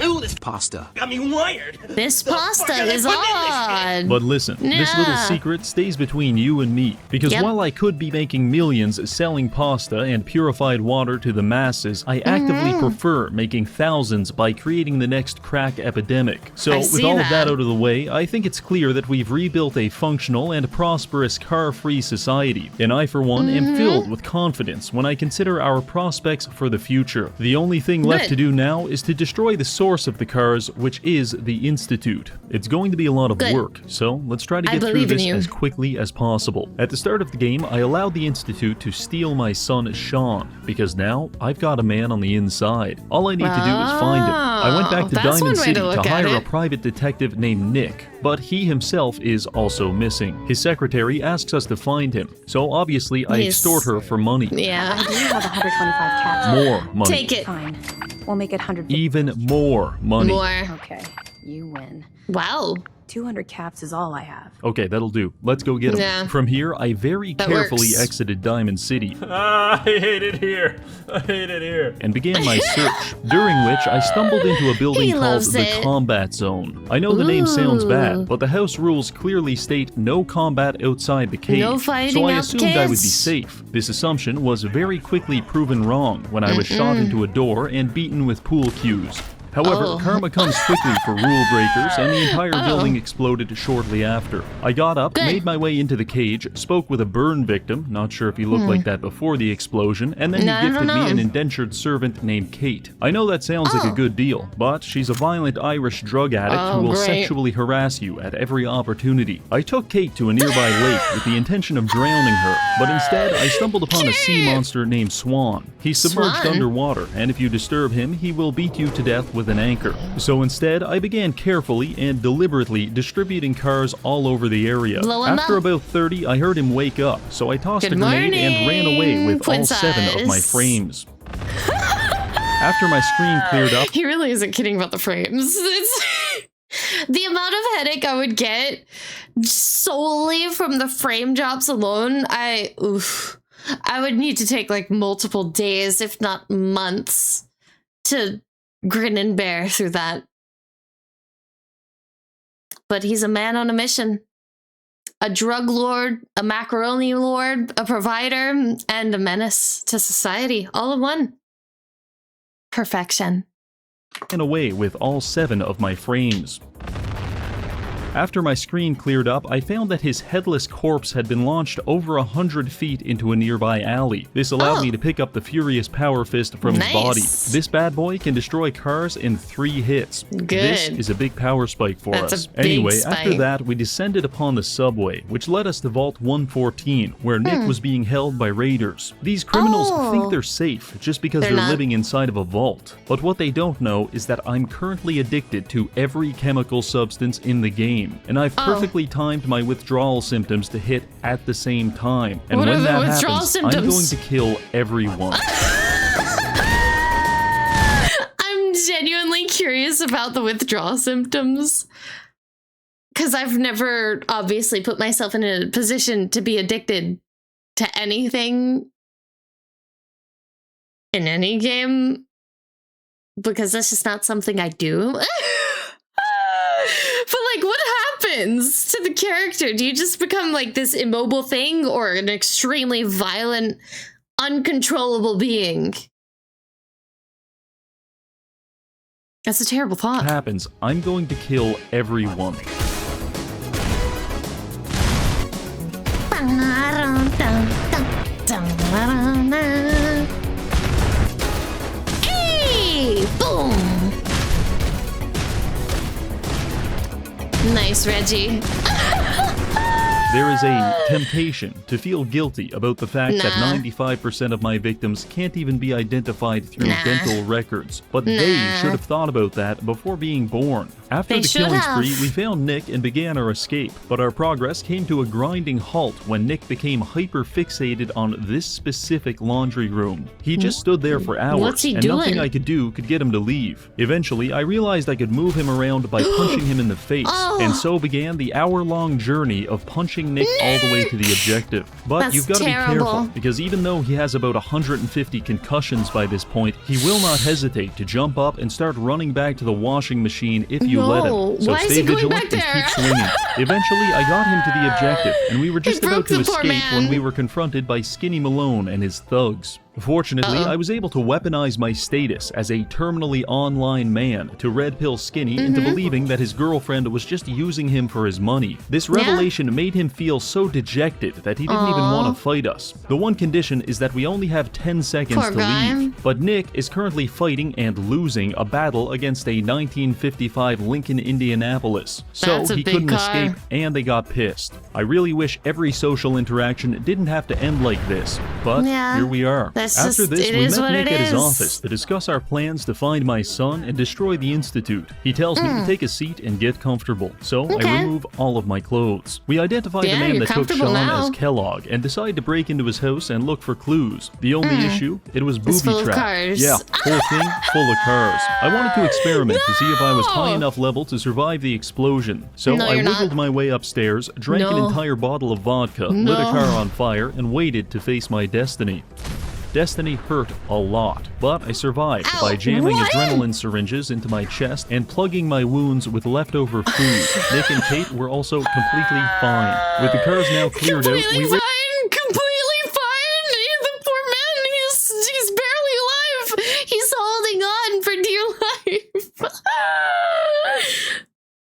Ooh, this Pasta. got me wired. This The fuck pasta are they is putting in this shit? odd. But listen, this little Yeah. secret stays between you and me. Because Yep. while I could be making millions selling pasta and purified water to the masses, I actively Mm-hmm. prefer making thousands by creating the next crack epidemic. So, I with see all of that that. out of the way, I think it's clear that we've rebuilt a functional and prosperous car-free society. And I, for one, Mm-hmm. am filled with confidence when I consider our prospects for the future. The only thing left Good. to do now is to destroy the source of the cars, which is the Institute. It's going to be a lot of Good. work, so let's try to I get through believe in this you. as quickly as possible. At the start of the game, I allowed the Institute to steal my son Sean, because now I've got a man on the inside. All I need to do is find him. I went back to That's Diamond one way City to to look at hire a it. private detective named Nick, but he himself is also missing. His secretary asks us to find him, so obviously I He's- extort her for money. Yeah. I do have 125 caps. More money. Take it. Fine. We'll make it 150. Even more money. More. Okay, you win. Wow. 200 caps is all I have. Okay, that'll do. Let's go get him. Yeah. From here, I very That carefully works. exited Diamond City I hate it here. I hate it here. and began my search, during which I stumbled into a building He called loves the it. Combat Zone. I know the name sounds Ooh. bad, but the house rules clearly state no combat outside the cave, No fighting so I out assumed I would be kids. safe. This assumption was very quickly proven wrong when I was shot into a door and beaten with pool cues. However, Oh. karma comes quickly for rule breakers, and the entire building exploded shortly after. I got up, Good. made my way into the cage, spoke with a burn victim, not sure if he looked like that before the explosion, and then he No, I don't gifted me know. an indentured servant named Kate. I know that sounds like a Oh. good deal, but she's a violent Irish drug addict Oh, who will great. sexually harass you at every opportunity. I took Kate to a nearby lake with the intention of drowning her, but instead I stumbled upon a sea monster named Swan. He's submerged Swan? underwater, and if you disturb him, he will beat you to death with an anchor. So instead, I began carefully and deliberately distributing cars all over the area. Blow 'em After up. about 30, I heard him wake up, so I tossed Good a grenade and ran away morning, with all 7 of my princess. frames. After my screen cleared up, He really isn't kidding about the frames. It's The amount of headache I would get solely from the frame drops alone, I would need to take like multiple days, if not months, to grin and bear through that. But he's a man on a mission. A drug lord, a macaroni lord, a provider, and a menace to society, all in one. Perfection. And away with all 7 of my frames. After my screen cleared up, I found that his headless corpse had been launched over 100 feet into a nearby alley. This allowed me to pick up the furious power fist from his body. This bad boy can destroy cars in 3 hits. Good. This is a big power spike for us. Anyway, after that, we descended upon the subway, which led us to Vault 114, where Nick was being held by raiders. These criminals think they're safe just because they're living inside of a vault. But what they don't know is that I'm currently addicted to every chemical substance in the game. And I've perfectly timed my withdrawal symptoms to hit at the same time. And what when are that withdrawal happens, symptoms? I'm going to kill everyone. I'm genuinely curious about the withdrawal symptoms. Because I've never obviously put myself in a position to be addicted to anything in any game. Because that's just not something I do. But like, what happens to the character? Do you just become like this immobile thing or an extremely violent, uncontrollable being? That's a terrible thought. What happens, I'm going to kill everyone. Hey! Boom! Nice, Reggie. There is a temptation to feel guilty about the fact that 95% of my victims can't even be identified through dental records, but they should have thought about that before being born. After the killing spree, we found Nick and began our escape, but our progress came to a grinding halt when Nick became hyper-fixated on this specific laundry room. He just stood there for hours, and nothing I could do could get him to leave. Eventually, I realized I could move him around by punching him in the face, and so began the hour-long journey of punching Nick all the way to the objective. But you've got to be careful, because even though he has about 150 concussions by this point, he will not hesitate to jump up and start running back to the washing machine if you let him. So stay vigilant and keep swinging. Eventually, I got him to the objective, and we were just about to escape when we were confronted by Skinny Malone and his thugs. Fortunately, I was able to weaponize my status as a terminally online man to red pill Skinny into believing that his girlfriend was just using him for his money. This revelation made him feel so dejected that he didn't even want to fight us. The one condition is that we only have 10 seconds to leave. But Nick is currently fighting and losing a battle against a 1955 Lincoln Indianapolis. So he couldn't escape, and they got pissed. I really wish every social interaction didn't have to end like this, but here we are. After this, we met Nick at his office to discuss our plans to find my son and destroy the Institute. He tells me to take a seat and get comfortable, so I remove all of my clothes. We identify the man that took Sean as Kellogg and decide to break into his house and look for clues. The only issue, it was booby-trapped. Yeah, whole thing full of cars. I wanted to experiment to see if I was high enough level to survive the explosion. So I wiggled my way upstairs, drank an entire bottle of vodka, lit a car on fire, and waited to face my destiny. Destiny hurt a lot, but I survived by jamming adrenaline syringes into my chest and plugging my wounds with leftover food. Nick and Kate were also completely fine. With the cars now cleared out, we were completely fine. The poor man, he's barely alive. He's holding on for dear life.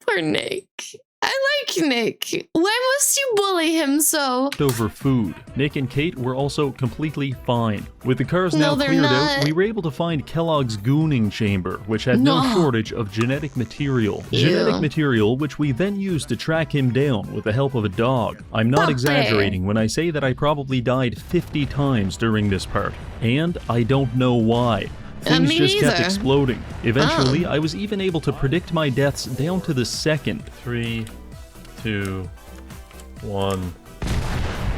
Poor Nick. I like Nick. Why must you bully him so? Over food. Nick and Kate were also completely fine. With the cars now cleared out, we were able to find Kellogg's gooning chamber, which had no shortage of genetic material. Genetic material which we then used to track him down with the help of a dog. I'm not exaggerating when I say that I probably died 50 times during this part. And I don't know why. Things just kept exploding. Eventually, I was even able to predict my deaths down to the second. 3, 2, 1.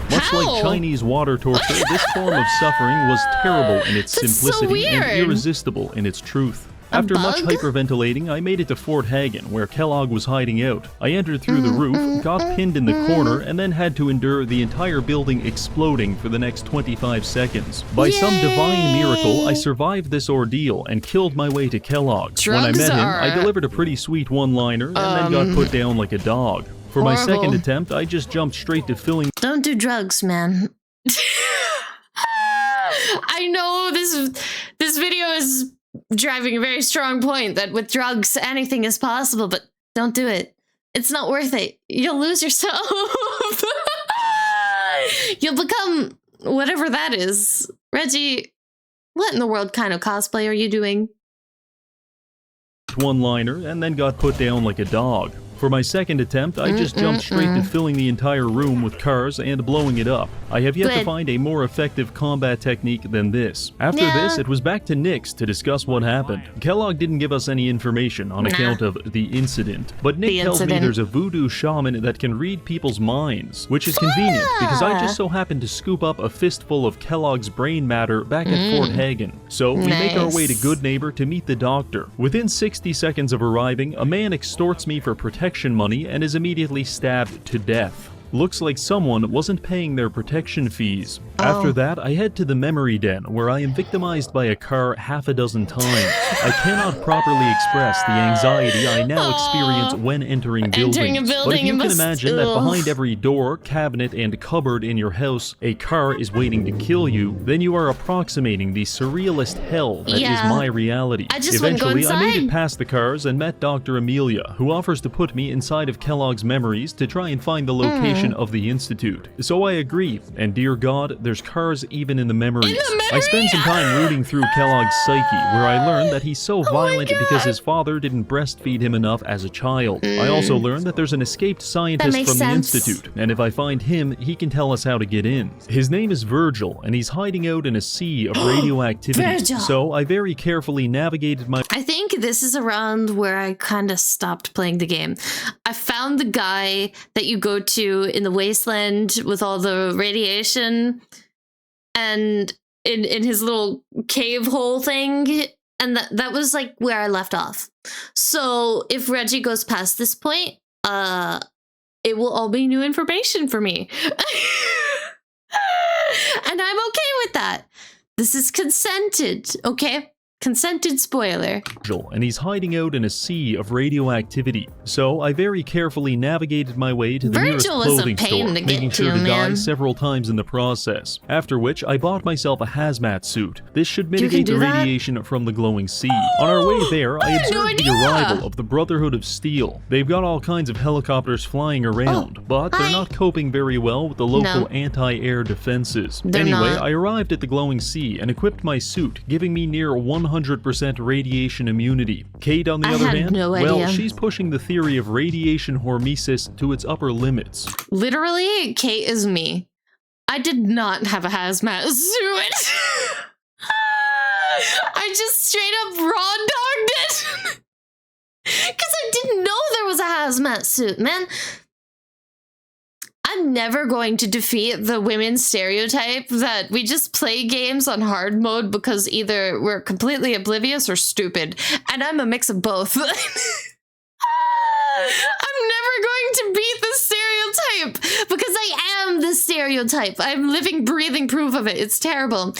Much like Chinese water torture, this form of suffering was terrible in its simplicity and irresistible in its truth. After bug? much hyperventilating, I made it to Fort Hagen, where Kellogg was hiding out. I entered through the roof, got pinned in the corner, and then had to endure the entire building exploding for the next 25 seconds. By some divine miracle, I survived this ordeal and killed my way to Kellogg's. When I met him, I delivered a pretty sweet one-liner and then got put down like a dog. For my second attempt, I just jumped straight to filling. Don't do drugs, man. I know this video is driving a very strong point that with drugs anything is possible, but don't do it. It's not worth it. You'll lose yourself. You'll become whatever that is. Reggie, what in the world kind of cosplay are you doing? One-liner and then got put down like a dog. For my second attempt, I just jumped straight to filling the entire room with cars and blowing it up. I have yet to find a more effective combat technique than this. After this, it was back to Nick's to discuss what happened. Kellogg didn't give us any information on account of the incident, but Nick tells me there's a voodoo shaman that can read people's minds, which is convenient because I just so happened to scoop up a fistful of Kellogg's brain matter back at Fort Hagen. So we make our way to Good Neighbor to meet the doctor. Within 60 seconds of arriving, a man extorts me for protection money and is immediately stabbed to death. Looks like someone wasn't paying their protection fees. After that, I head to the memory den, where I am victimized by a car half a dozen times. I cannot properly express the anxiety I now experience when entering buildings. But if you can imagine that behind every door, cabinet, and cupboard in your house, a car is waiting to kill you, then you are approximating the surrealist hell that is my reality. Eventually, I made it past the cars and met Dr. Amelia, who offers to put me inside of Kellogg's memories to try and find the location of the Institute. So I agree, and dear God, there's cars even in the memories. I spend some time rooting through Kellogg's psyche, where I learn that he's so violent because his father didn't breastfeed him enough as a child. I also learn that there's an escaped scientist from the Institute, and if I find him, he can tell us how to get in. His name is Virgil, and he's hiding out in a sea of radioactivity. So I very carefully navigated my... I think this is around where I kind of stopped playing the game. I found the guy that you go to in the wasteland with all the radiation and in his little cave hole thing, and that was like where I left off. So if Reggie goes past this point, it will all be new information for me. And I'm okay with that. This is consented, okay? Consented spoiler. And he's hiding out in a sea of radioactivity. So I very carefully navigated my way to the nearest clothing store, making sure to die several times in the process. After which, I bought myself a hazmat suit. This should mitigate the radiation from the glowing sea. On our way there, I observed the arrival of the Brotherhood of Steel. They've got all kinds of helicopters flying around, but they're not coping very well with the local anti-air defenses. Anyway, I arrived at the glowing sea and equipped my suit, giving me near 100% radiation immunity. Kate, on the other hand, well, she's pushing the theory of radiation hormesis to its upper limits. Literally, Kate is me. I did not have a hazmat suit. I just straight up raw dogged it. Because I didn't know there was a hazmat suit, man. I'm never going to defeat the women's stereotype that we just play games on hard mode because either we're completely oblivious or stupid. And I'm a mix of both. I'm never going to beat the stereotype because I am the stereotype. I'm living, breathing proof of it. It's terrible.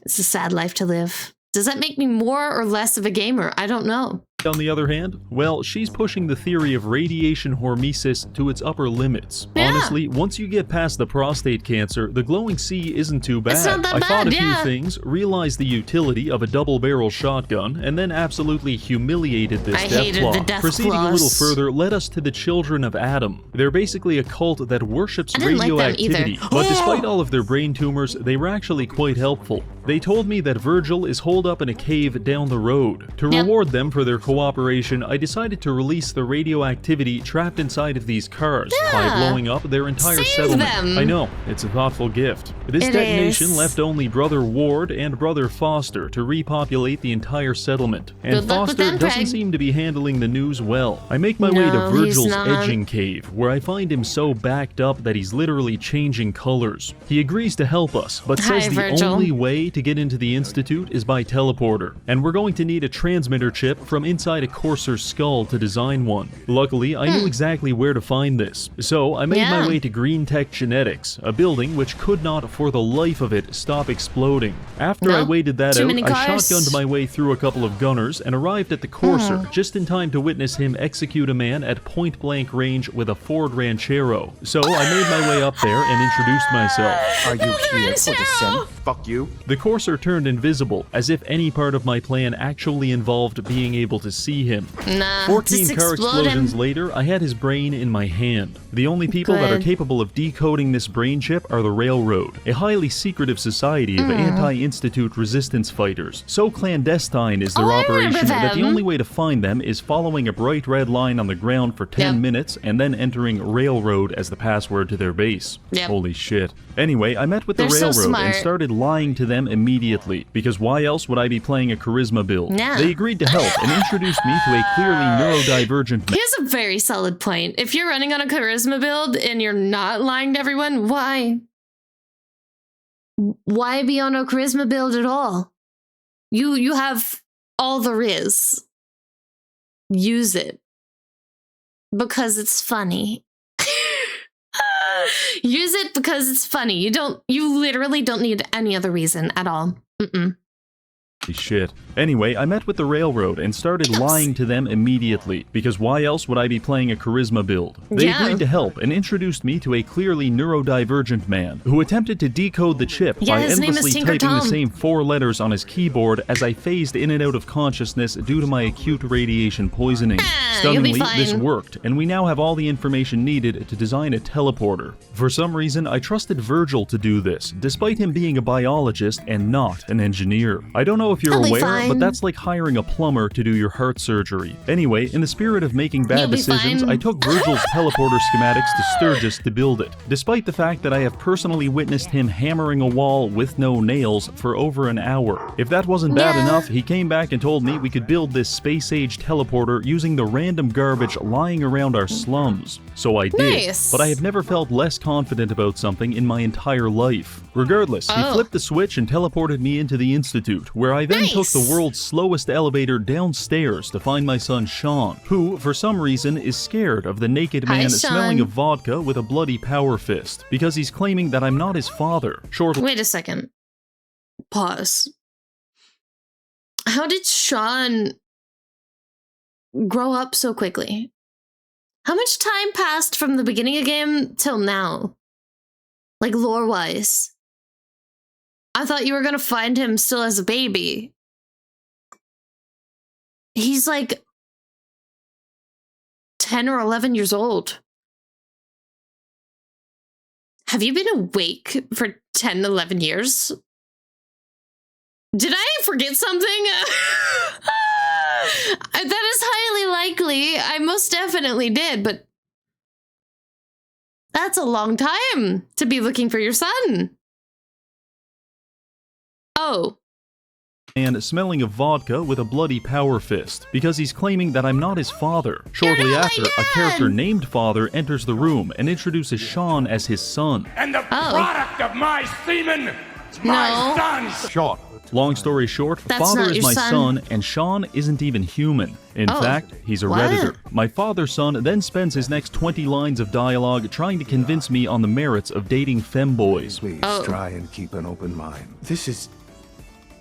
It's a sad life to live. Does that make me more or less of a gamer? I don't know. On the other hand, well, she's pushing the theory of radiation hormesis to its upper limits. Honestly, once you get past the prostate cancer, the glowing sea isn't too bad. It's not that I fought a bad, few things, realized the utility of a double-barrel shotgun, and then absolutely humiliated this death claw. Proceeding a little further led us to the Children of Adam. They're basically a cult that worships radioactivity, but despite all of their brain tumors, they were actually quite helpful. They told me that Virgil is holed up in a cave down the road. To reward them for their cooperation, I decided to release the radioactivity trapped inside of these cars by blowing up their entire settlement. I know, it's a thoughtful gift. This detonation left only Brother Ward and Brother Foster to repopulate the entire settlement. And Foster doesn't seem to be handling the news well. I make my way to Virgil's edging cave, where I find him so backed up that he's literally changing colors. He agrees to help us, but says the only way to get into the Institute is by teleporter, and we're going to need a transmitter chip from inside a courser's skull to design one. Luckily, I knew exactly where to find this, so I made my way to Green Tech Genetics, a building which could not for the life of it stop exploding. After I waited that out, I shotgunned my way through a couple of gunners and arrived at the courser just in time to witness him execute a man at point-blank range with a Ford Ranchero. So I made my way up there and introduced myself. Are you here for dissent? Fuck you. The courser turned invisible, as if any part of my plan actually involved being able to see him. Nah, 14 car explosions later, I had his brain in my hand. The only people that are capable of decoding this brain chip are the Railroad, a highly secretive society of anti-Institute resistance fighters. So clandestine is their operation that the only way to find them is following a bright red line on the ground for 10 minutes and then entering Railroad as the password to their base. Holy shit. Anyway, I met with the Railroad and started lying to them immediately, because why else would I be playing a charisma build? They agreed to help and introduced me to a clearly neurodivergent man. Here's a very solid point. If you're running on a charisma build and you're not lying to everyone, why? Why be on a charisma build at all? You have all there is. Use it. Because it's funny. Use it because it's funny. You literally don't need any other reason at all. Shit. Anyway, I met with the Railroad and started lying to them immediately, because why else would I be playing a charisma build? They agreed to help and introduced me to a clearly neurodivergent man who attempted to decode the chip by endlessly typing the same 4 letters on his keyboard as I phased in and out of consciousness due to my acute radiation poisoning. Stunningly, this worked, and we now have all the information needed to design a teleporter. For some reason, I trusted Virgil to do this, despite him being a biologist and not an engineer. I don't know if you're aware, but that's like hiring a plumber to do your heart surgery. Anyway, in the spirit of making bad decisions, I took Virgil's teleporter schematics to Sturgis to build it, despite the fact that I have personally witnessed him hammering a wall with no nails for over an hour. If that wasn't bad enough, he came back and told me we could build this space-age teleporter using the random garbage lying around our slums. So I did, but I have never felt less confident about something in my entire life. Regardless, he flipped the switch and teleported me into the Institute, where I then took the world's slowest elevator downstairs to find my son Sean, who, for some reason, is scared of the naked man smelling of vodka with a bloody power fist, because he's claiming that I'm not his father. Wait a second. Pause. How did Sean grow up so quickly? How much time passed from the beginning of the game till now? Like, lore-wise. I thought you were gonna find him still as a baby. He's like 10 or 11 years old. Have you been awake for 10, 11 years? Did I forget something? That is highly likely. I most definitely did, but that's a long time to be looking for your son. Oh. And smelling of vodka with a bloody power fist, because he's claiming that I'm not his father. Shortly after, a character named Father enters the room and introduces Sean as his son. And the product of my semen is my son! Sean. Long story short, Father is my son, and Sean isn't even human. In fact, he's a Redditor. My father's son then spends his next 20 lines of dialogue trying to convince me on the merits of dating femboys. Please try and keep an open mind. This is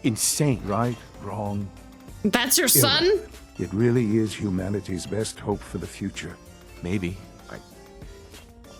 insane. Right, wrong. That's your son? It really is humanity's best hope for the future. Maybe.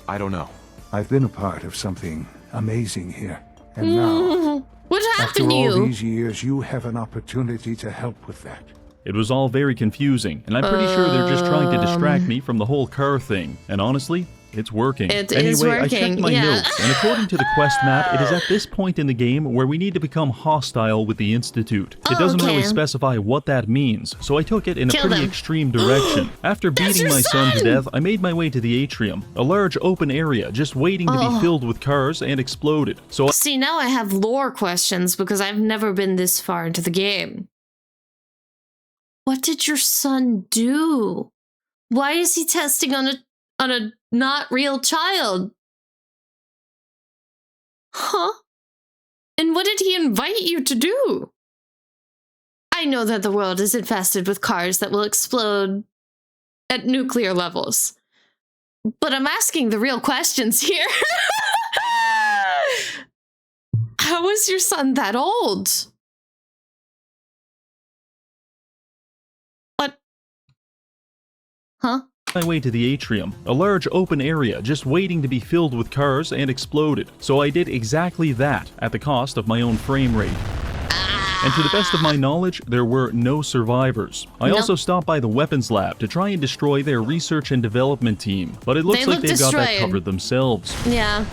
I don't know. I've been a part of something amazing here. And now, what happened to after all you? these years, you have an opportunity to help with that. It was all very confusing, and I'm pretty sure they're just trying to distract me from the whole car thing. And honestly, it's working. Anyway, I checked my notes, and according to the quest map, it is at this point in the game where we need to become hostile with the Institute. It doesn't really specify what that means, so I took it in a pretty extreme direction. After beating my son to death, I made my way to the atrium, a large open area just waiting to be filled with cars and exploded. So see, now I have lore questions because I've never been this far into the game. What did your son do? Why is he testing on a not real child? Huh? And what did he invite you to do? I know that the world is infested with cars that will explode at nuclear levels. But I'm asking the real questions here. How is your son that old? What? Huh? My way to the atrium, a large open area just waiting to be filled with cars and exploded. So I did exactly that at the cost of my own frame rate. And to the best of my knowledge, there were no survivors. I also stopped by the weapons lab to try and destroy their research and development team, but it looks like they've got that covered themselves. Yeah.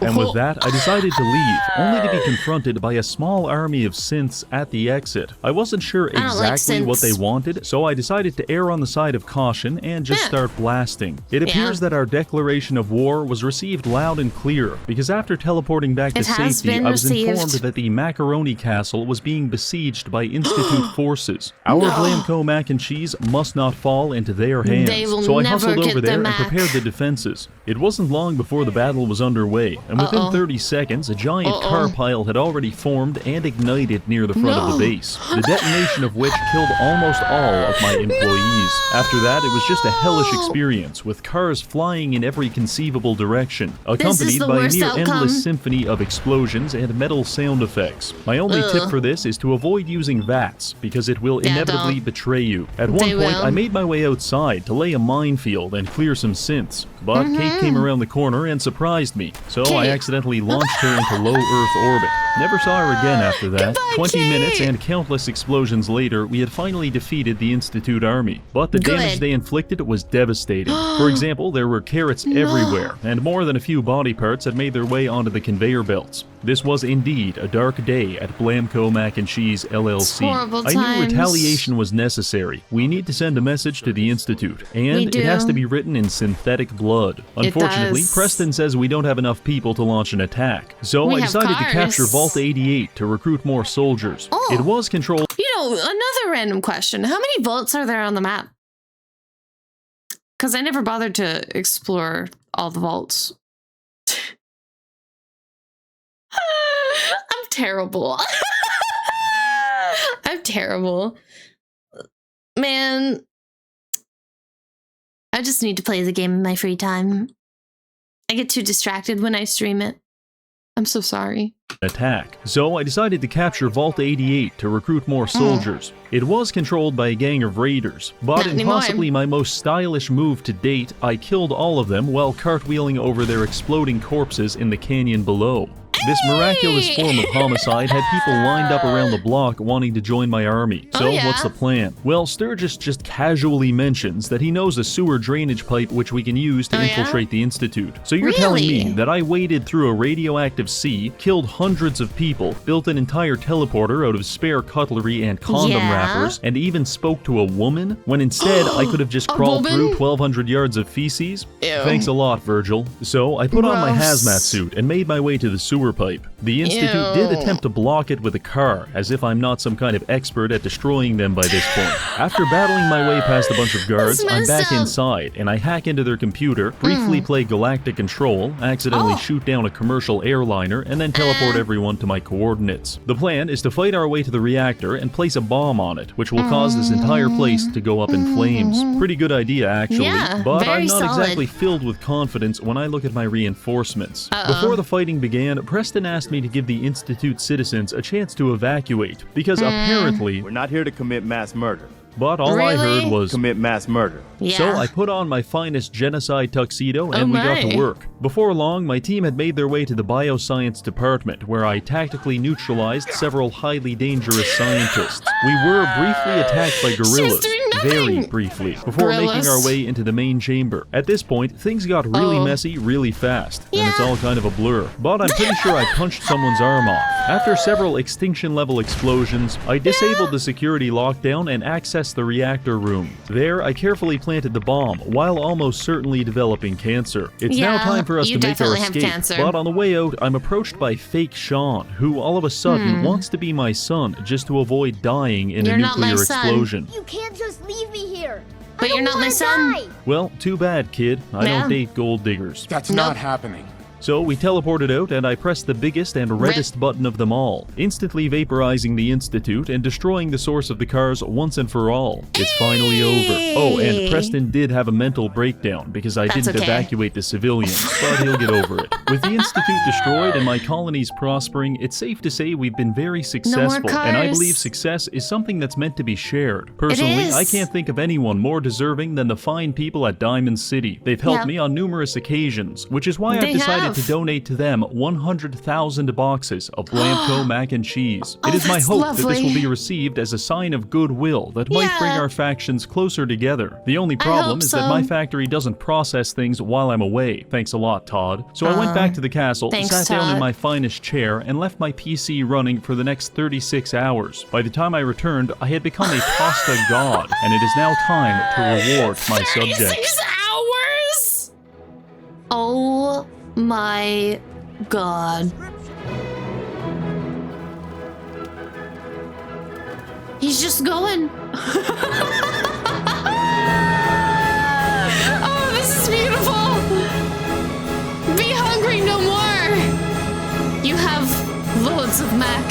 And with that, I decided to leave, only to be confronted by a small army of synths at the exit. I wasn't sure exactly what they wanted, so I decided to err on the side of caution and just start blasting. It appears that our declaration of war was received loud and clear, because after teleporting back to safety, I was informed that the Macaroni Castle was being besieged by Institute forces. Our Blamco mac and cheese must not fall into their hands, so I hustled over there and prepared the defenses. It wasn't long before the battle was underway, and within 30 seconds, a giant car pile had already formed and ignited near the front of the base, the detonation of which killed almost all of my employees. After that, it was just a hellish experience, with cars flying in every conceivable direction, accompanied by a near-endless symphony of explosions and metal sound effects. My only tip for this is to avoid using VATS, because it will inevitably betray you. At one point, I made my way outside to lay a minefield and clear some synths, but Kate came around the corner and surprised me, so I accidentally launched her into low Earth orbit. Never saw her again after that. 20 minutes and countless explosions later, we had finally defeated the Institute army, but the damage they inflicted was devastating. For example, there were carrots everywhere, and more than a few body parts had made their way onto the conveyor belts. This was indeed a dark day at Blamco Mac and Cheese LLC. I knew retaliation was necessary. We need to send a message to the Institute, and it has to be written in synthetic blood. Unfortunately, Preston says we don't have enough people to launch an attack, so I decided to capture Vault 88 to recruit more soldiers. It was controlled. You know, another random question. How many vaults are there on the map? Because I never bothered to explore all the vaults. I'm terrible. I'm terrible. Man, I just need to play the game in my free time. I get too distracted when I stream it. I'm so sorry. Attack. So I decided to capture Vault 88 to recruit more soldiers. It was controlled by a gang of raiders, but in possibly my most stylish move to date, I killed all of them while cartwheeling over their exploding corpses in the canyon below. This miraculous form of homicide had people lined up around the block wanting to join my army. So what's the plan? Well, Sturgis just casually mentions that he knows a sewer drainage pipe which we can use to infiltrate the Institute. So you're telling me that I waded through a radioactive sea, killed hundreds of people, built an entire teleporter out of spare cutlery and condom wrappers, and even spoke to a woman, when instead I could have just crawled through 1,200 yards of feces? Thanks a lot, Virgil. So I put on my hazmat suit and made my way to the sewer pipe. The Institute did attempt to block it with a car, as if I'm not some kind of expert at destroying them by this point. After battling my way past a bunch of guards, I'm back inside, and I hack into their computer, briefly play Galactic Control, accidentally shoot down a commercial airliner, and then teleport everyone to my coordinates. The plan is to fight our way to the reactor and place a bomb on it, which will cause this entire place to go up in flames. Pretty good idea, actually, but I'm not exactly filled with confidence when I look at my reinforcements. Before the fighting began, Preston asked me to give the Institute citizens a chance to evacuate, because apparently We're not here to commit mass murder. But all I heard was commit mass murder. So I put on my finest genocide tuxedo and we got to work. Before long, my team had made their way to the bioscience department, where I tactically neutralized several highly dangerous scientists. We were briefly attacked by gorillas, very briefly, before making our way into the main chamber. At this point, things got really messy really fast, and it's all kind of a blur. But I'm pretty sure I punched someone's arm off. After several extinction-level explosions, I disabled the security lockdown and accessed the reactor room. There, I carefully planted the bomb, while almost certainly developing cancer. It's now time for us to make our escape, but on the way out, I'm approached by fake Sean, who all of a sudden wants to be my son just to avoid dying in a nuclear explosion. You can't just leave me here. But you're not my son. Well, too bad, kid. I don't date gold diggers. That's not happening. So we teleported out and I pressed the biggest and reddest button of them all, instantly vaporizing the Institute and destroying the source of the cars once and for all. It's finally over. Oh, and Preston did have a mental breakdown because I didn't evacuate the civilians, but he'll get over it. With the Institute destroyed and my colonies prospering, it's safe to say we've been very successful, and I believe success is something that's meant to be shared. Personally, I can't think of anyone more deserving than the fine people at Diamond City. They've helped me on numerous occasions, which is why I've decided to donate to them 100,000 boxes of Blamco mac and cheese. It is my hope that this will be received as a sign of goodwill that might bring our factions closer together. The only problem is that my factory doesn't process things while I'm away. Thanks a lot, Todd. So I went back to the castle, sat down in my finest chair, and left my PC running for the next 36 hours. By the time I returned, I had become a pasta god, and it is now time to reward my subjects. 36 hours? Oh my god. He's just going. Oh, this is beautiful. Be hungry no more. You have loads of mac.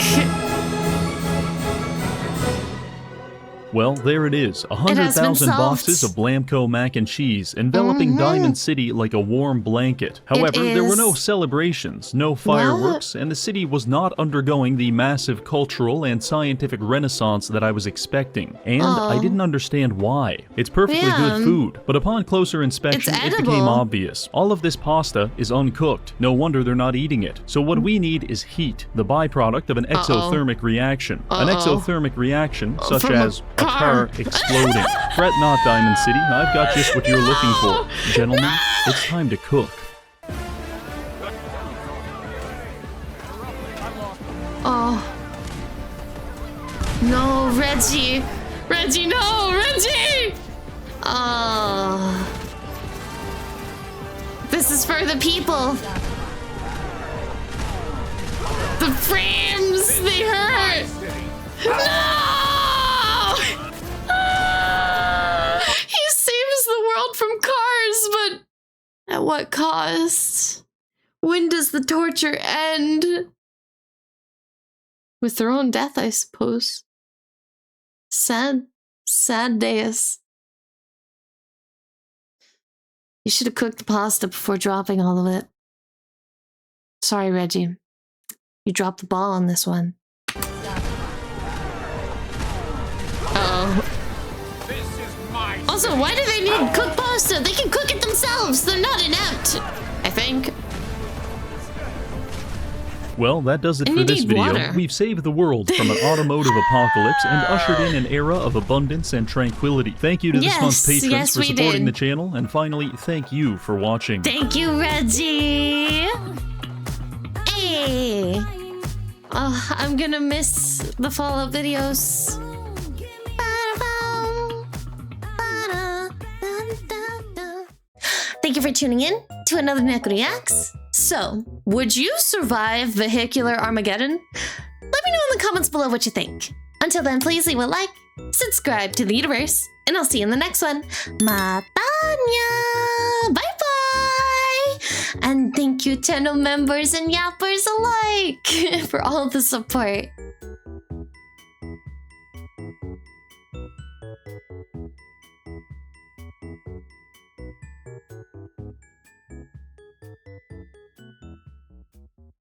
Well, there it is, 100,000 boxes of Blamco mac and cheese, enveloping Diamond City like a warm blanket. However, there were no celebrations, no fireworks, and the city was not undergoing the massive cultural and scientific renaissance that I was expecting. And I didn't understand why. It's perfectly good food, but upon closer inspection, it became obvious. All of this pasta is uncooked. No wonder they're not eating it. So what we need is heat, the byproduct of an exothermic reaction. An exothermic reaction, such as a car exploding. Fret not, Diamond City. I've got just what you're looking for. Gentlemen, it's time to cook. Oh. No, Reggie. Reggie, no, Reggie! Oh. This is for the people. The frames, they hurt. No! He saves the world from cars, but at what cost? When does the torture end? With their own death, I suppose. Sad, sad days. You should have cooked the pasta before dropping all of it. Sorry, Reggie. You dropped the ball on this one. Uh-oh. Also, why do they need cooked pasta? They can cook it themselves. They're not inept, I think. Well, that does it for this video. We've saved the world from an automotive apocalypse and ushered in an era of abundance and tranquility. Thank you to this month's patrons for supporting the channel, and finally, thank you for watching. Thank you, Reggie. Hey. Oh, I'm gonna miss the Fallout videos. Thank you for tuning in to another Neko Reacts. So, would you survive vehicular Armageddon? Let me know in the comments below what you think. Until then, please leave a like, subscribe to the universe, and I'll see you in the next one. Matanya! Bye-bye! And thank you, channel members and yappers alike, for all the support.